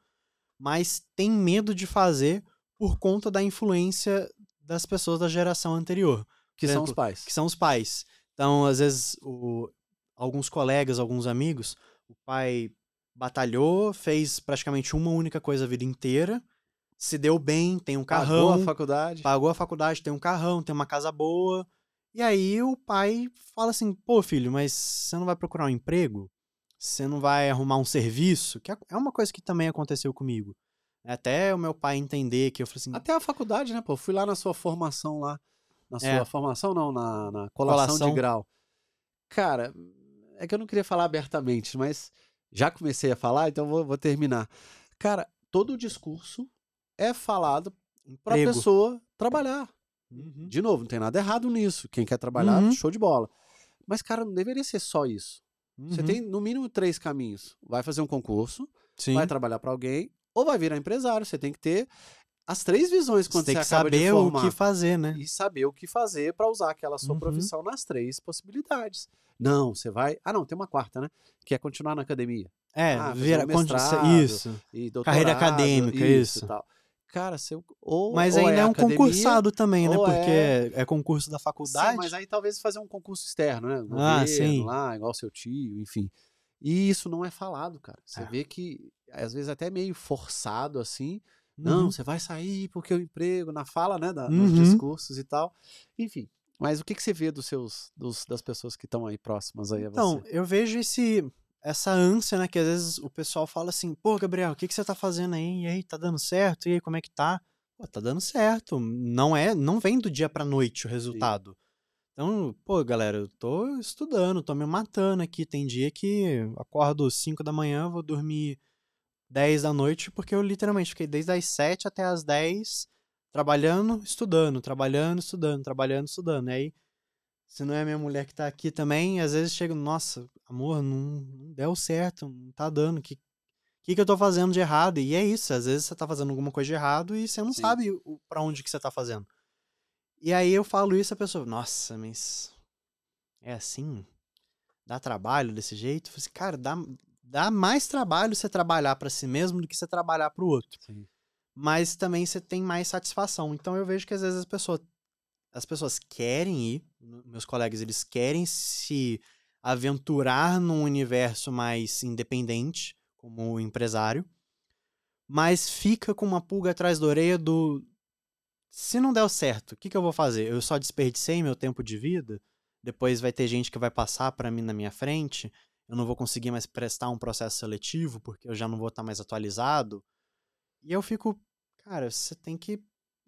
mas têm medo de fazer por conta da influência das pessoas da geração anterior. Que Por são os exemplo, pais. que são os pais. Então, às vezes, alguns colegas, alguns amigos, o pai batalhou, fez praticamente uma única coisa a vida inteira, se deu bem, tem um Pagou a carrão, faculdade. pagou a faculdade, tem um carrão, tem uma casa boa. E aí o pai fala assim, pô, filho, mas você não vai procurar um emprego? Você não vai arrumar um serviço? Que é uma coisa que também aconteceu comigo. Até o meu pai entender que eu falei assim, Até a faculdade, né, pô? Fui lá na sua formação lá. Na sua formação, não, na colação de Colação. grau. Cara, é que eu não queria falar abertamente, mas já comecei a falar, então vou terminar. Cara, todo o discurso é falado pra emprego. pessoa trabalhar. Uhum. De novo, não tem nada errado nisso. Quem quer trabalhar, Uhum. show de bola. Mas, cara, não deveria ser só isso. Você Uhum. tem, no mínimo, 3 caminhos. Vai fazer um concurso, Sim. vai trabalhar pra alguém, ou vai virar empresário. Você tem que ter as 3 visões quando Você você tem que acaba de saber formar. o que fazer, né? E saber o que fazer pra usar aquela sua Uhum. profissão nas 3 possibilidades. Não, você vai... Ah, não, tem uma quarta, né? Que é continuar na academia. Fazer um mestrado isso. e doutorado. Carreira acadêmica, isso. E tal. Cara, você Mas ou ainda é um academia, concursado também, né? ou Porque é... é concurso da faculdade. Sim, mas aí talvez fazer um concurso externo, né? Ah, Governo sim. lá, igual seu tio, enfim. E isso não é falado, cara. Você É. vê que, às vezes, até meio forçado, assim. Uhum. Não, você vai sair porque o emprego, na fala, né? Nos Uhum. discursos e tal. Enfim. Mas o que você vê das pessoas que estão aí próximas aí a Então, você? eu vejo essa ânsia, né? Que às vezes o pessoal fala assim, pô, Gabriel, o que você tá fazendo aí? E aí, tá dando certo? E aí, como é que tá? Pô, tá dando certo. Não vem do dia pra noite o resultado. Então, pô, galera, eu tô estudando, tô me matando aqui. Tem dia que eu acordo 5 da manhã, vou dormir 10 da noite, porque eu literalmente fiquei desde as 7 até as 10 trabalhando, estudando, trabalhando, estudando, trabalhando, estudando. E aí, se não é a minha mulher que tá aqui também, às vezes chega, nossa, amor, não deu certo, não tá dando, o que eu tô fazendo de errado? E é isso, às vezes você tá fazendo alguma coisa de errado e você não Sim. sabe pra onde que você tá fazendo. E aí eu falo isso, a pessoa, nossa, mas é assim? Dá trabalho desse jeito? Eu falei assim, cara, dá mais trabalho você trabalhar pra si mesmo do que você trabalhar pro outro. Sim. Mas também você tem mais satisfação. Então eu vejo que às vezes as pessoas querem ir, meus colegas, eles querem se aventurar num universo mais independente, como empresário, mas fica com uma pulga atrás da orelha se não der certo, o que eu vou fazer? Eu só desperdicei meu tempo de vida? Depois vai ter gente que vai passar para mim na minha frente? Eu não vou conseguir mais prestar um processo seletivo porque eu já não vou estar mais atualizado? E eu fico, cara,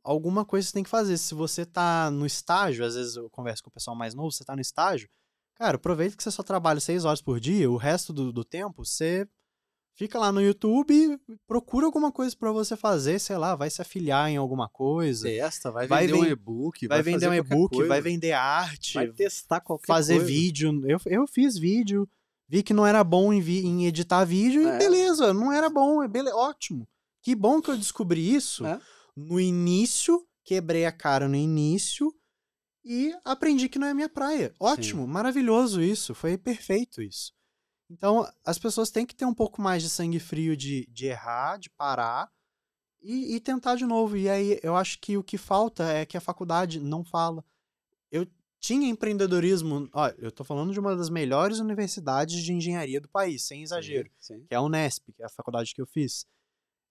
alguma coisa você tem que fazer. Se você tá no estágio, às vezes eu converso com o pessoal mais novo, você tá no estágio, cara, aproveita que você só trabalha 6 horas por dia, o resto do tempo você fica lá no YouTube, procura alguma coisa pra você fazer, sei lá, vai se afiliar em alguma coisa. Testa, vai Vai vender um ven- e-book, Vai vai vender fazer um qualquer e-book, coisa. vai vender arte, Vai testar qualquer fazer coisa. vídeo. Eu fiz vídeo, vi que não era bom em editar vídeo e beleza, não era bom, ótimo. Que bom que eu descobri isso no início, quebrei a cara no início e aprendi que não é minha praia. Ótimo, maravilhoso isso, foi perfeito isso. Então, as pessoas têm que ter um pouco mais de sangue frio de errar, de parar e tentar de novo. E aí, eu acho que o que falta é que a faculdade não fala. Eu tinha empreendedorismo... Ó, eu tô falando de uma das melhores universidades de engenharia do país, sem exagero. Sim. Que é a Unesp, que é a faculdade que eu fiz.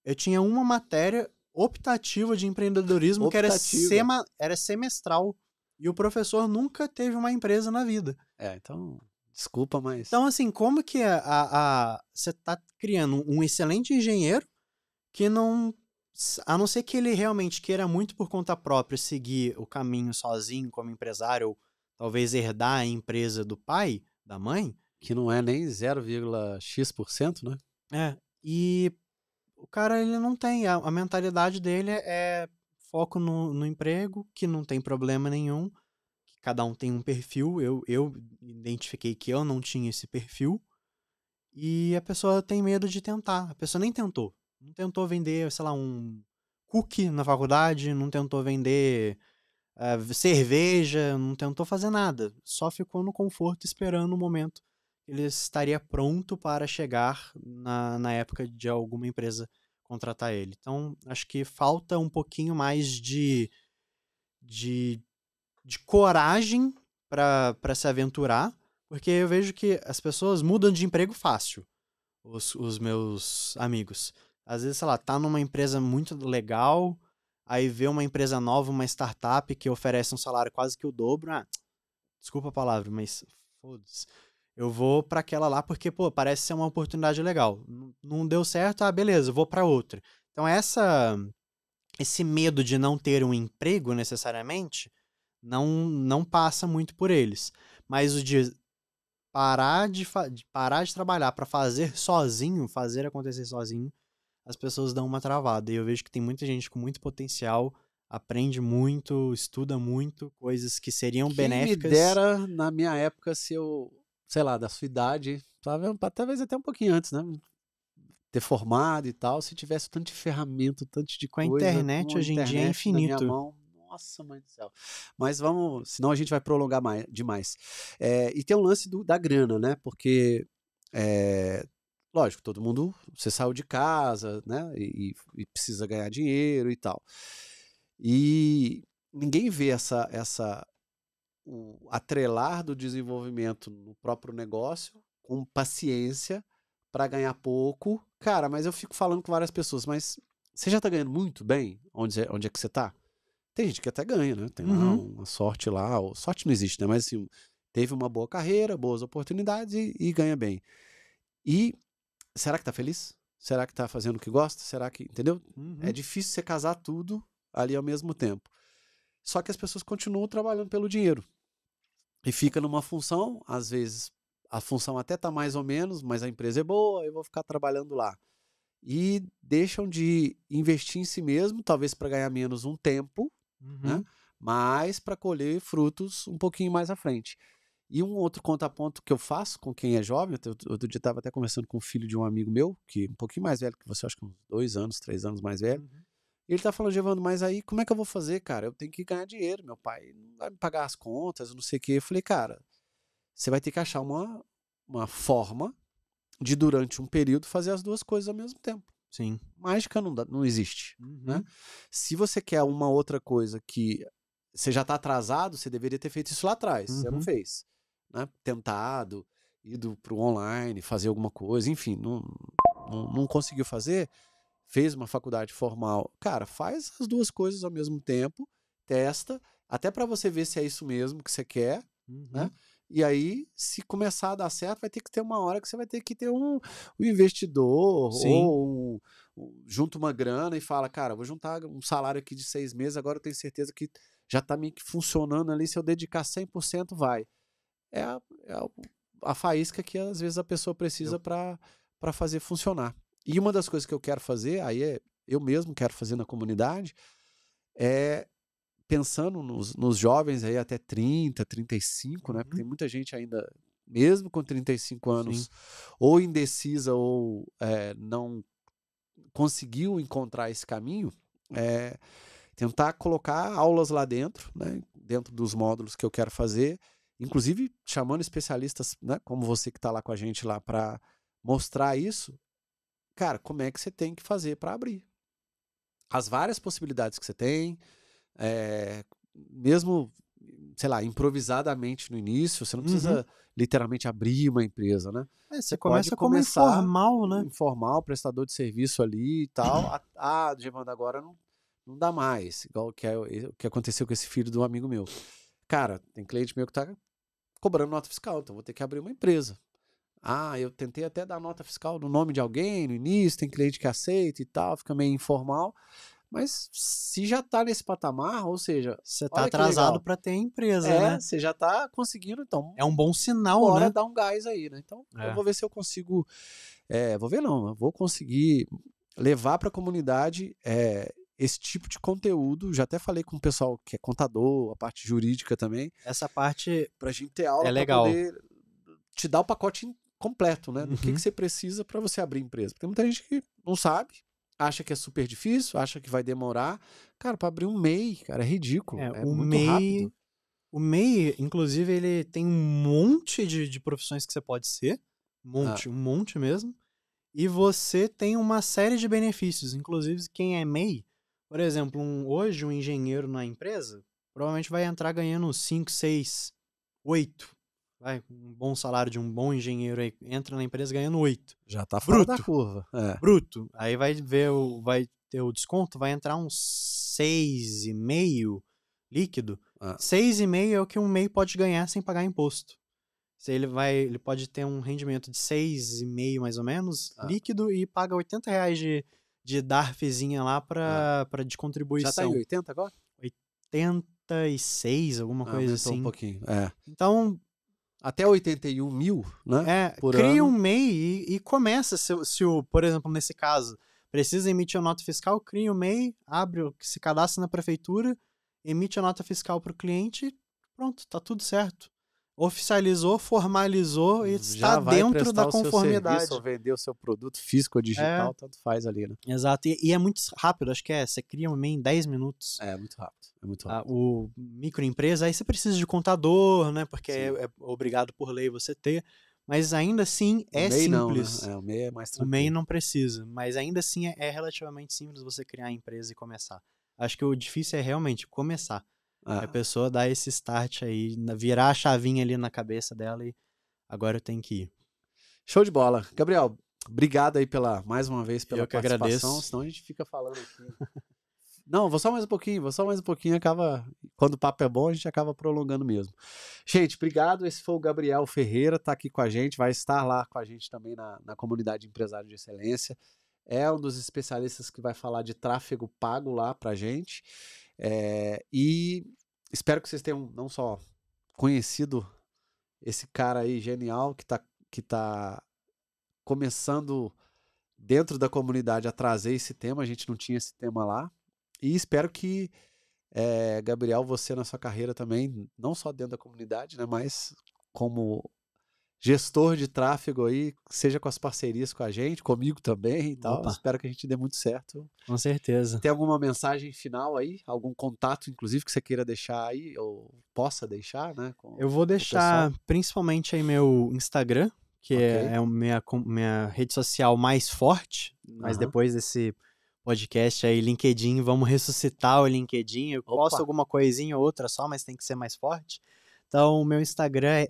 Eu tinha uma matéria optativa de empreendedorismo que era semestral. E o professor nunca teve uma empresa na vida. Então... Desculpa, mas... Então, assim, como que você tá criando um excelente engenheiro que não... A não ser que ele realmente queira muito por conta própria seguir o caminho sozinho como empresário, ou talvez herdar a empresa do pai, da mãe. Que não é nem 0,x%, né? E o cara, ele não tem. A mentalidade dele é foco no emprego, que não tem problema nenhum. Cada um tem um perfil, eu identifiquei que eu não tinha esse perfil, e a pessoa tem medo de tentar. A pessoa nem tentou. Não tentou vender, sei lá, um cookie na faculdade, não tentou vender cerveja, não tentou fazer nada. Só ficou no conforto esperando o momento que ele estaria pronto para chegar na época de alguma empresa contratar ele. Então, acho que falta um pouquinho mais de de coragem para se aventurar, porque eu vejo que as pessoas mudam de emprego fácil, os meus amigos. Às vezes, sei lá, tá numa empresa muito legal, aí vê uma empresa nova, uma startup que oferece um salário quase que o dobro. Ah, desculpa a palavra, mas foda-se. Eu vou pra aquela lá porque, pô, parece ser uma oportunidade legal. Não deu certo, beleza, eu vou pra outra. Então, esse medo de não ter um emprego necessariamente não passa muito por eles. Mas o de parar de trabalhar pra fazer sozinho, fazer acontecer sozinho, as pessoas dão uma travada. E eu vejo que tem muita gente com muito potencial, aprende muito, estuda muito, coisas que seriam Quem benéficas. me dera, na minha época, se eu, sei lá, da sua idade, talvez até um pouquinho antes, né? Ter formado e tal, se tivesse tanto de ferramenta, tanto de Com a coisa, internet, com a hoje em dia, é internet na minha infinito. mão. Nossa, mãe do céu. Mas vamos, senão a gente vai prolongar demais. E tem um lance da grana, né? Porque, lógico, todo mundo, você saiu de casa, né? E precisa ganhar dinheiro e tal. E ninguém vê o atrelar do desenvolvimento no próprio negócio com paciência para ganhar pouco. Cara, mas eu fico falando com várias pessoas, mas você já tá ganhando muito bem onde é que você tá? Tem gente que até ganha, né? Tem lá uma sorte lá, ou sorte não existe, né? Mas assim, teve uma boa carreira, boas oportunidades e ganha bem. E será que tá feliz? Será que tá fazendo o que gosta? Será que, entendeu? É difícil você casar tudo ali ao mesmo tempo. Só que as pessoas continuam trabalhando pelo dinheiro. E fica numa função, às vezes a função até tá mais ou menos, mas a empresa é boa, eu vou ficar trabalhando lá. E deixam de investir em si mesmo, talvez para ganhar menos um tempo, né? Mas para colher frutos um pouquinho mais à frente. E um outro contraponto que eu faço com quem é jovem, outro dia estava até conversando com o filho de um amigo meu, que é um pouquinho mais velho que você, acho que uns 2 anos, 3 anos mais velho. E ele tá falando, Giovano, mas aí como é que eu vou fazer, cara? Eu tenho que ganhar dinheiro, meu pai não vai me pagar as contas, não sei o quê. Eu falei, cara, você vai ter que achar uma forma de, durante um período, fazer as duas coisas ao mesmo tempo. Sim. Mágica não existe, né? Se você quer uma outra coisa que você já tá atrasado, você deveria ter feito isso lá atrás. Você não fez, né? Tentado, ido pro online, fazer alguma coisa, enfim, não conseguiu fazer, fez uma faculdade formal. Cara, faz as duas coisas ao mesmo tempo, testa, até para você ver se é isso mesmo que você quer, né? E aí, se começar a dar certo, vai ter que ter uma hora que você vai ter que ter um investidor. Sim. Ou junta uma grana e fala, cara, vou juntar um salário aqui de 6 meses, agora eu tenho certeza que já tá meio que funcionando ali, se eu dedicar 100% vai. É a faísca que às vezes a pessoa precisa para fazer funcionar. E uma das coisas que eu quero fazer, eu mesmo quero fazer na comunidade, é pensando nos jovens aí até 30, 35, né? Porque tem muita gente ainda, mesmo com 35 anos, ou indecisa ou não conseguiu encontrar esse caminho, tentar colocar aulas lá dentro, né? Dentro dos módulos que eu quero fazer, inclusive chamando especialistas, né? Como você que está lá com a gente lá para mostrar isso. Cara, como é que você tem que fazer para abrir? As várias possibilidades que você tem, mesmo, sei lá, improvisadamente no início, você não precisa literalmente abrir uma empresa, né? Você começa como informal, né? Informal, prestador de serviço ali e tal. Giovana, agora não dá mais, igual o que aconteceu com esse filho do amigo meu. Cara, tem cliente meu que tá cobrando nota fiscal, então vou ter que abrir uma empresa. Eu tentei até dar nota fiscal no nome de alguém no início, tem cliente que aceita e tal, fica meio informal. Mas se já tá nesse patamar, ou seja, você tá atrasado para ter empresa, né? Você já tá conseguindo, então. É um bom sinal, bora né? dar um gás aí, né? Então, eu vou ver se eu consigo. Eu vou conseguir levar para a comunidade esse tipo de conteúdo. Já até falei com o pessoal que é contador, a parte jurídica também. Essa parte pra gente ter aula, é legal. Pra poder te dar o pacote completo, né? Do que você precisa para você abrir empresa. Porque tem muita gente que não sabe, acha que é super difícil, acha que vai demorar. Cara, para abrir um MEI, cara, é ridículo. É muito rápido. O MEI, inclusive, ele tem um monte de profissões que você pode ser. Um monte mesmo. E você tem uma série de benefícios. Inclusive, quem é MEI, por exemplo, hoje um engenheiro na empresa, provavelmente vai entrar ganhando 5, 6, 8. Vai, um bom salário de um bom engenheiro aí, entra na empresa ganhando 8. Já tá fora da Bruto. curva. É. Bruto. Aí vai ter o desconto, vai entrar uns 6,5 líquido. 6,5 é o que um MEI pode ganhar sem pagar imposto. Se ele pode ter um rendimento de 6,5 mais ou menos, líquido, e paga R$80 de DARFzinha lá de contribuição. Já tá em 80 agora? 86, alguma coisa assim. Um pouquinho. Então, até 81 mil, né? Por cria ano. um MEI e começa, por exemplo, nesse caso, precisa emitir a nota fiscal, cria um MEI, se cadastra na prefeitura, emite a nota fiscal para o cliente, pronto, tá tudo certo. Oficializou, formalizou e está dentro da conformidade. Serviço, ou vender o seu produto físico ou digital, tanto faz ali, né? Exato, e é muito rápido, acho que você cria um MEI em 10 minutos. É muito rápido. O microempresa, aí você precisa de contador, né? Porque é obrigado por lei você ter. Mas ainda assim é simples. Não, né? O MEI é mais tranquilo. O MEI não precisa, mas ainda assim é relativamente simples você criar a empresa e começar. Acho que o difícil é realmente começar. A pessoa dar esse start aí, virar a chavinha ali na cabeça dela e agora eu tenho que ir. Show de bola. Gabriel, obrigado aí mais uma vez pela participação. Agradeço. Senão a gente fica falando aqui. Não, vou só mais um pouquinho, quando o papo é bom, a gente acaba prolongando mesmo. Gente, obrigado, esse foi o Gabriel Ferreira, tá aqui com a gente, vai estar lá com a gente também na comunidade Empresário de Excelência, é um dos especialistas que vai falar de tráfego pago lá pra gente, e espero que vocês tenham não só conhecido esse cara aí genial que tá começando dentro da comunidade a trazer esse tema, a gente não tinha esse tema lá. E espero que, Gabriel, você na sua carreira também, não só dentro da comunidade, né, mas como gestor de tráfego aí, seja com as parcerias com a gente, comigo também e tal. Espero que a gente dê muito certo. Com certeza. Tem alguma mensagem final aí? Algum contato, inclusive, que você queira deixar aí, ou possa deixar, né? Eu vou deixar principalmente aí meu Instagram, que é a minha rede social mais forte, mas depois desse podcast aí, LinkedIn, vamos ressuscitar o LinkedIn. Eu posto alguma coisinha ou outra só, mas tem que ser mais forte. Então, o meu Instagram é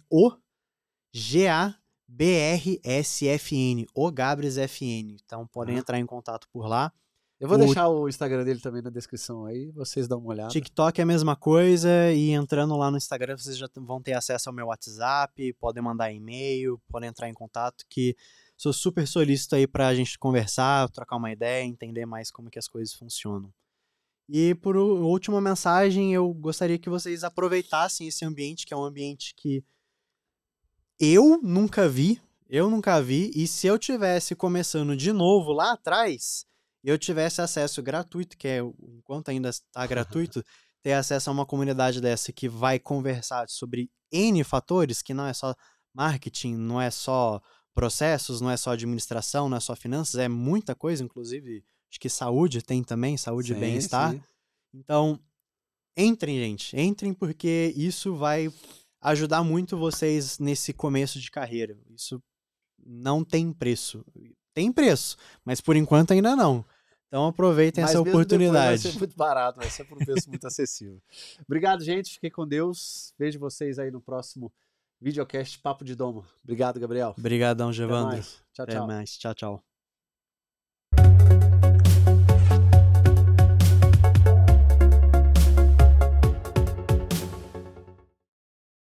GABRSFN, o GabresFN. Então, podem entrar em contato por lá. Eu vou deixar o Instagram dele também na descrição aí, vocês dão uma olhada. TikTok é a mesma coisa, e entrando lá no Instagram, vocês já vão ter acesso ao meu WhatsApp, podem mandar e-mail, podem entrar em contato, que sou super solícito aí pra gente conversar, trocar uma ideia, entender mais como que as coisas funcionam. E por última mensagem, eu gostaria que vocês aproveitassem esse ambiente, que é um ambiente que eu nunca vi, e se eu tivesse começando de novo lá atrás, eu tivesse acesso gratuito, que enquanto ainda está gratuito, ter acesso a uma comunidade dessa que vai conversar sobre N fatores, que não é só marketing, não é só processos, não é só administração, não é só finanças, é muita coisa, inclusive, acho que saúde tem também, saúde e bem-estar. Então, entrem, gente, porque isso vai ajudar muito vocês nesse começo de carreira. Isso não tem preço. Tem preço, mas por enquanto ainda não. Então aproveitem essa oportunidade. Vai ser muito barato, vai ser por um preço muito acessível. Obrigado, gente. Fiquem com Deus. Vejo vocês aí no próximo videocast Papo de Domo. Obrigado, Gabriel. Obrigadão, Giovandro. Até mais. Tchau, tchau. Até mais. Tchau, tchau.